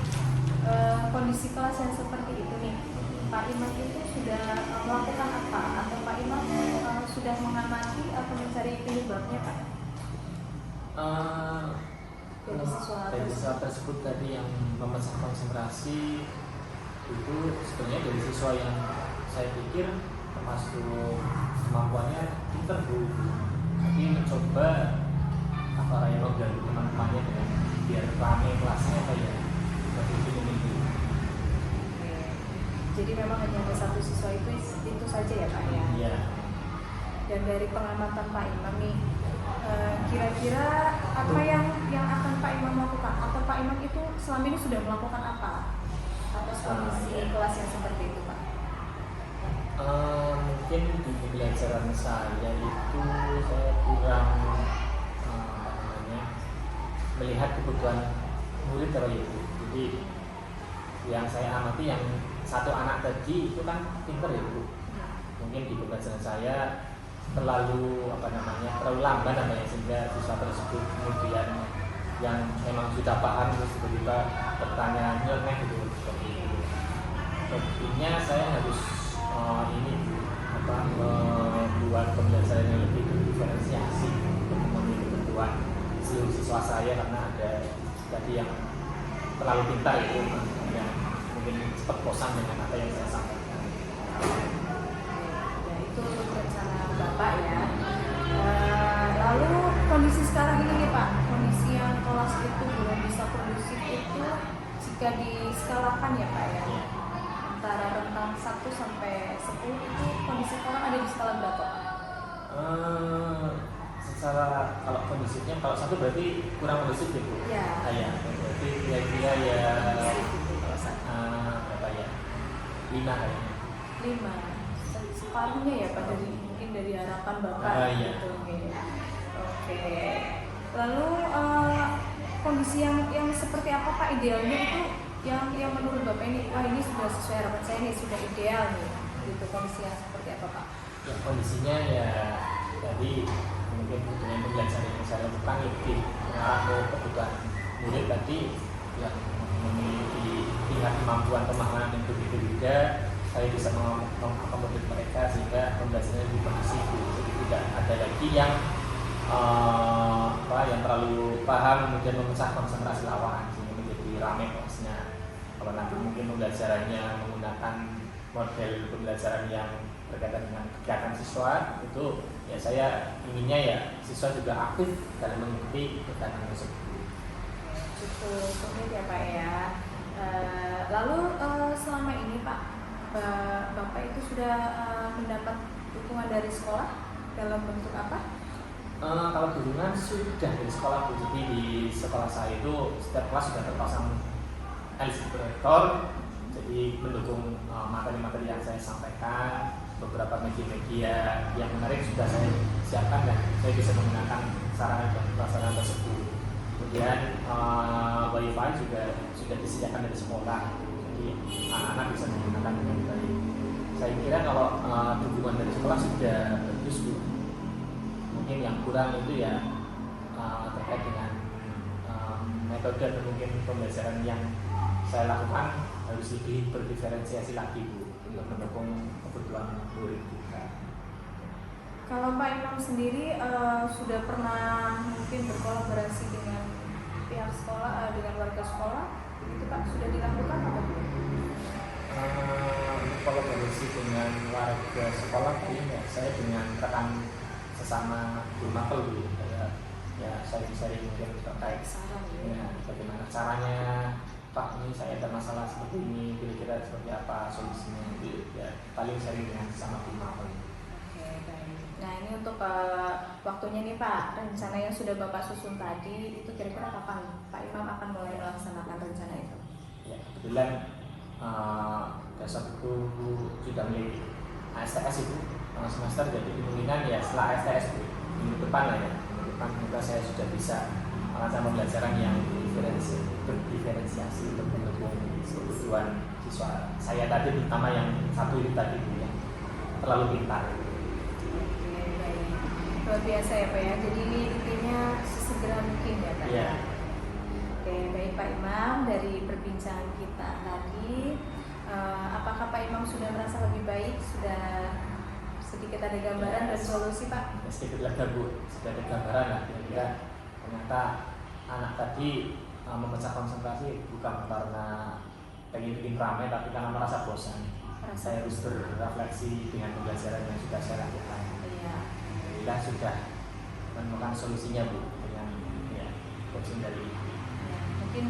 Speaker 3: kondisi kelas yang seperti itu nih, Pak Imam itu sudah melakukan apa? Atau Pak Imam sudah mengamati atau mencari penyebabnya Pak?
Speaker 1: Dari siswa tersebut tadi yang memecah konsentrasi itu sebenarnya dari siswa yang saya pikir termasuk kemampuannya pinter Bu, tapi mencoba yang mengganggu teman-temannya dengan biar ramai kelasnya kayak begitu.
Speaker 3: Jadi memang hanya ada satu siswa itu saja ya Pak ya?
Speaker 1: Iya.
Speaker 3: Dan dari pengamatan Pak Imam nih, kira-kira apa yang akan Pak Imam lakukan? Atau Pak Imam itu selama ini sudah melakukan apa atas kondisi kelas yang seperti itu Pak?
Speaker 1: Mungkin di pembelajaran saya itu saya kurang melihat kebutuhan murid kalau itu. Jadi yang saya amati yang satu anak tadi itu kan pinter ya Bu. Mungkin di pembelajaran saya terlalu lamban sehingga siswa tersebut kemudian yang memang sudah paham terus tiba-tiba pertanyaan nyeleneh gitu seperti itu. Tentunya saya harus membuat pembelajaran yang lebih berdiferensiasi untuk memenuhi kebutuhan seluruh siswa saya, karena ada tadi yang terlalu pintar itu yang mungkin cepat bosan dengan apa yang saya sampaikan.
Speaker 3: Ya, itu untuk rencana Bapak ya. Lalu kondisi sekarang ini nih Pak, kondisi yang kelas itu belum bisa kondusif itu jika diskalakan ya Pak ya, antara rentang 1 sampai 10 itu kondisi sekarang ada di skala berapa?
Speaker 1: Secara kalau kondusifnya, kalau 1 berarti kurang kondusif ya Bu?
Speaker 3: Ya.
Speaker 1: Berarti kira-kira ya berapa ya? 5 kayaknya.
Speaker 3: 5, separuhnya ya Pak, dari mungkin dari harapan Bapak
Speaker 1: Iya.
Speaker 3: gitu. Oke. Lalu kondisi yang seperti apa Pak idealnya itu yang menurut Bapak ini, wah ini sudah sesuai harapan saya nih, sudah ideal nih gitu, kondisi yang seperti apa Pak?
Speaker 1: Ya, kondisinya ya tadi mungkin dengan pembelajaran yang saya lakukan lebih mengarah ke kebutuhan murid tadi yang memiliki dengan kemampuan pemahaman yang berbeda-beda, saya bisa mengakomodir mereka sehingga pembelajarannya lebih kondusif. Jadi tidak ada lagi yang yang terlalu paham kemudian memecah konsentrasi lawan sehingga menjadi ramai kelasnya. Kalau nanti mungkin pembelajarannya menggunakan model pembelajaran yang berkaitan dengan kegiatan siswa, itu ya saya inginnya ya siswa juga aktif dalam mengikuti kegiatan tersebut.
Speaker 3: Cukup rumit ya Pak ya. Lalu selama ini Pak, Bapak itu sudah mendapat dukungan dari sekolah dalam bentuk apa?
Speaker 1: Kalau dukungan sudah dari sekolah Bu. Jadi di sekolah saya itu setiap kelas sudah terpasang LCD proyektor, jadi mendukung materi-materi yang saya sampaikan. Beberapa media-media yang menarik sudah saya siapkan dan saya bisa menggunakan sarana dan prasarana tersebut. Kemudian wifi juga sudah disediakan dari sekolah, jadi anak-anak bisa menggunakan dengan baik. Saya kira kalau dukungan dari sekolah sudah bagus Bu. Mungkin yang kurang itu ya terkait dengan metode atau mungkin pembelajaran yang saya lakukan harus lebih berdiferensiasi lagi Bu untuk mendukung kebutuhan murid kita.
Speaker 3: Kalau Pak Imam sendiri sudah pernah mungkin berkolaborasi dengan pihak sekolah, dengan warga sekolah, itu Pak sudah dilakukan apa belum?
Speaker 1: Kolaborasi dengan warga sekolah ya, saya dengan rekan sesama Dumakel dulu ya saya sharing mungkin terkait ya, bagaimana caranya Pak, ini saya ada masalah seperti ini, kira-kira seperti apa solusinya, itu ya paling sharing dengan sesama Dumakel.
Speaker 3: Oke, baik. Nah ini untuk waktunya nih Pak, rencana yang sudah Bapak susun tadi itu kira-kira kapan Pak Imam akan mulai melaksanakan rencana itu?
Speaker 1: Ya, kebetulan besok itu sudah milih STS itu semester, jadi kemungkinan ya setelah STS minggu depan lah ya, minggu depan juga saya sudah bisa melakukan pembelajaran yang berdiferensiasi untuk mendukung kebutuhan siswa saya tadi, terutama yang satu itu tadi yang terlalu pintar.
Speaker 3: Oke, baik. Luar biasa ya Pak ya, jadi ini intinya sesegera mungkin ya Pak.
Speaker 1: Ya.
Speaker 3: Oke, baik Pak Imam, dari perbincangan kita tadi, apakah Pak Imam sudah merasa lebih baik? Sudah sedikit ada gambaran dan solusi Pak?
Speaker 1: Ya, sedikit lega Bu, sudah ada gambaran lah kira-kira ternyata anak tadi memecah konsentrasi bukan karena pengen bikin ramai, tapi karena merasa bosan. Saya harus berrefleksi dengan pembelajaran yang sudah saya lakukan.
Speaker 3: Iya.
Speaker 1: Alhamdulillah sudah menemukan solusinya Bu dengan ya, coaching dari
Speaker 3: Mungkin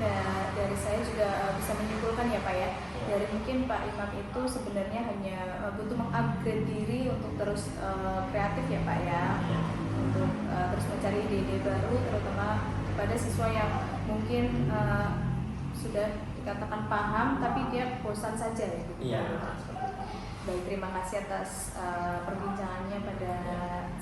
Speaker 3: dari saya juga bisa menyimpulkan ya Pak ya, dari mungkin Pak Imam itu sebenarnya hanya butuh mengupgrade diri untuk terus kreatif ya Pak ya, untuk terus mencari ide-ide baru terutama kepada siswa yang mungkin sudah dikatakan paham tapi dia bosan saja ya gitu.
Speaker 1: Iya.
Speaker 3: Baik, terima kasih atas perbincangannya pada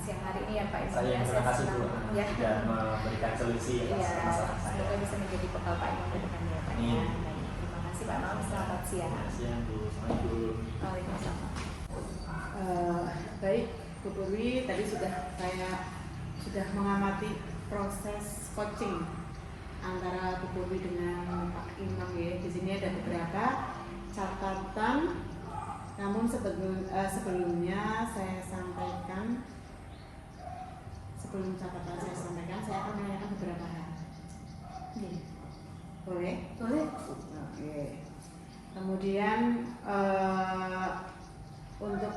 Speaker 3: siang hari ini ya Pak Imam.
Speaker 1: Saya terima kasih Bu
Speaker 3: ya.
Speaker 1: sudah memberikan solusi atas
Speaker 3: Iya,
Speaker 1: masalah saya.
Speaker 3: semoga bisa menjadi bekal Pak Imam ke depannya ya Pak.
Speaker 1: Amin.
Speaker 3: Baik, terima kasih Pak Imam, selamat siang.
Speaker 1: Selamat siang Bu. Assalamualaikum.
Speaker 3: Waalaikumsalam.
Speaker 2: Baik, Bu Purwi, tadi saya sudah mengamati proses coaching antara Bu Purwi dengan Pak Imam ya. Di sini ada beberapa catatan. Namun sebelumnya saya sampaikan, sebelum catatan saya sampaikan, saya akan menanyakan beberapa hal. Boleh?
Speaker 3: Boleh.
Speaker 2: Oke. Kemudian untuk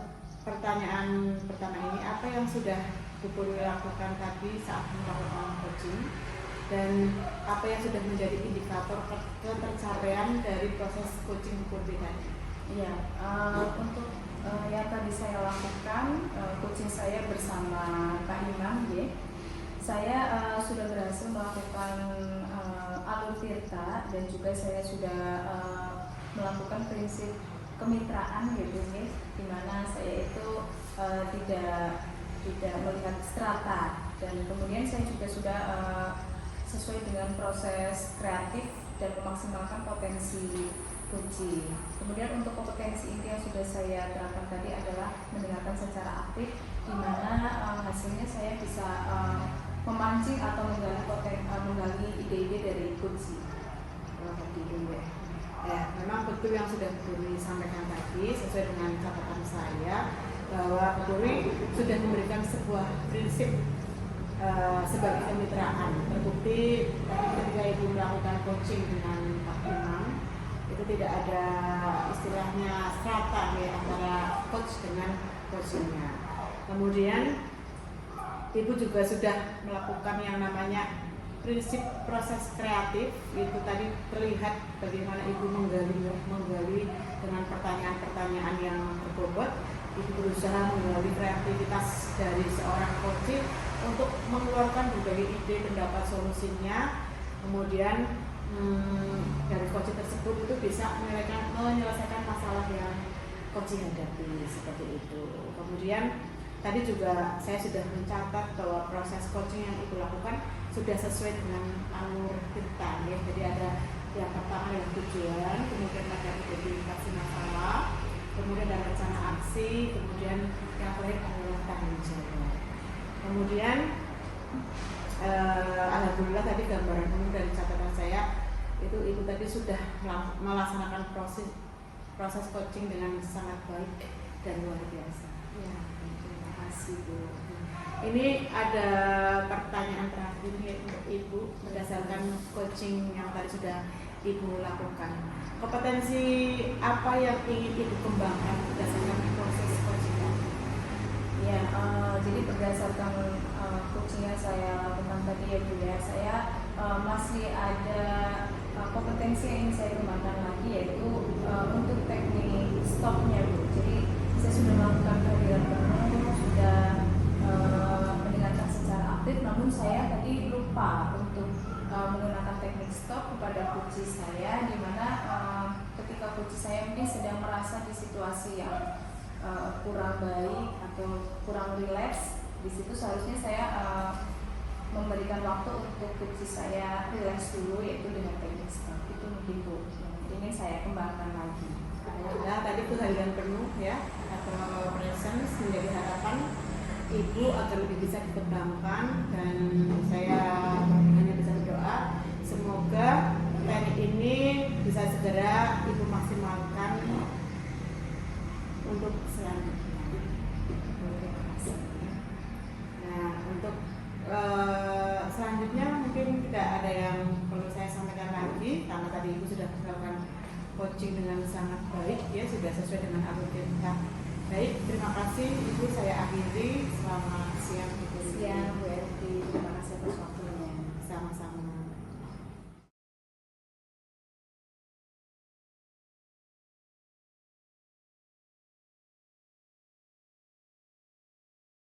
Speaker 2: pertanyaan pertama ini, apa yang sudah Bu Purwi lakukan tadi saat melakukan coaching, dan apa yang sudah menjadi indikator ketercapaian dari proses coaching Bu Purwi tadi?
Speaker 3: Iya, untuk yang tadi saya lakukan, coaching saya bersama Pak Imam, ya. Saya sudah berhasil melakukan alur tirta dan juga saya sudah melakukan prinsip kemitraan gitu ya, di mana saya itu tidak melihat strata, dan kemudian saya juga sudah sesuai dengan proses kreatif dan memaksimalkan potensi kunci. Kemudian untuk kompetensi inti yang sudah saya terapkan tadi adalah mendengarkan secara aktif, di mana hasilnya saya bisa memancing atau menggali ide-ide dari kunci.
Speaker 2: Ya, memang betul yang sudah Bu Duri sampaikan tadi, sesuai dengan catatan saya bahwa Bu Duri sudah memberikan sebuah prinsip sebagai kemitraan. Terbukti ketika Ibu melakukan coaching dengan Pak Imam, itu tidak ada istilahnya strata ya, antara coach dengan coachingnya. Kemudian Ibu juga sudah melakukan yang namanya prinsip proses kreatif. Itu tadi terlihat bagaimana Ibu menggali dengan pertanyaan-pertanyaan yang berbobot. Ibu berusaha menggali kreativitas dari seorang coach untuk mengeluarkan berbagai ide, pendapat, solusinya. Kemudian dari coach tersebut itu bisa menyelesaikan masalah yang coach hadapi, seperti itu. Kemudian tadi juga saya sudah mencatat bahwa proses coaching yang Ibu lakukan sudah sesuai dengan alur cerita ya. Jadi ada yang pertama yang tujuan, kemudian ada identifikasi masalah, kemudian ada rencana aksi, kemudian yang terakhir adalah tanggung jawab. Kemudian alhamdulillah tadi gambaran umum dari catatan saya itu Ibu tadi sudah melaksanakan proses coaching dengan sangat baik dan luar biasa. Ya, terima kasih Bu. Ini ada pertanyaan terakhir untuk Ibu berdasarkan coaching yang tadi sudah Ibu lakukan. Kompetensi apa yang ingin Ibu kembangkan berdasarkan proses coaching?
Speaker 3: Ya, jadi berdasarkan coaching yang saya lakukan tadi ya Bu ya, saya masih ada kompetensi yang ingin saya kembangkan lagi, yaitu untuk teknik stopnya Bu. Jadi saya sudah melakukan kehadiran penuh, sudah mendengarkan secara aktif, namun saya tadi lupa untuk menggunakan teknik stop kepada coach saya, di mana ketika coach saya mungkin sedang merasa di situasi yang kurang baik atau kurang rileks, di situ seharusnya saya memberikan waktu untuk coach saya rileks dulu, yaitu dengan teknik stop. Itu mungkin Bu yang ingin saya kembangkan lagi.
Speaker 2: Nah, tadi kehadiran penuh ya atau presence menjadi harapan Ibu agar lebih bisa dikembangkan, dan saya hanya bisa berdoa semoga teknik ini bisa segera Ibu maksimalkan untuk selanjutnya. Nah, untuk selanjutnya mungkin tidak ada yang perlu saya sampaikan lagi karena tadi Ibu sudah melakukan coaching dengan sangat baik ya, sudah sesuai dengan alur kita. Baik, terima kasih Ibu, saya akhiri. Selamat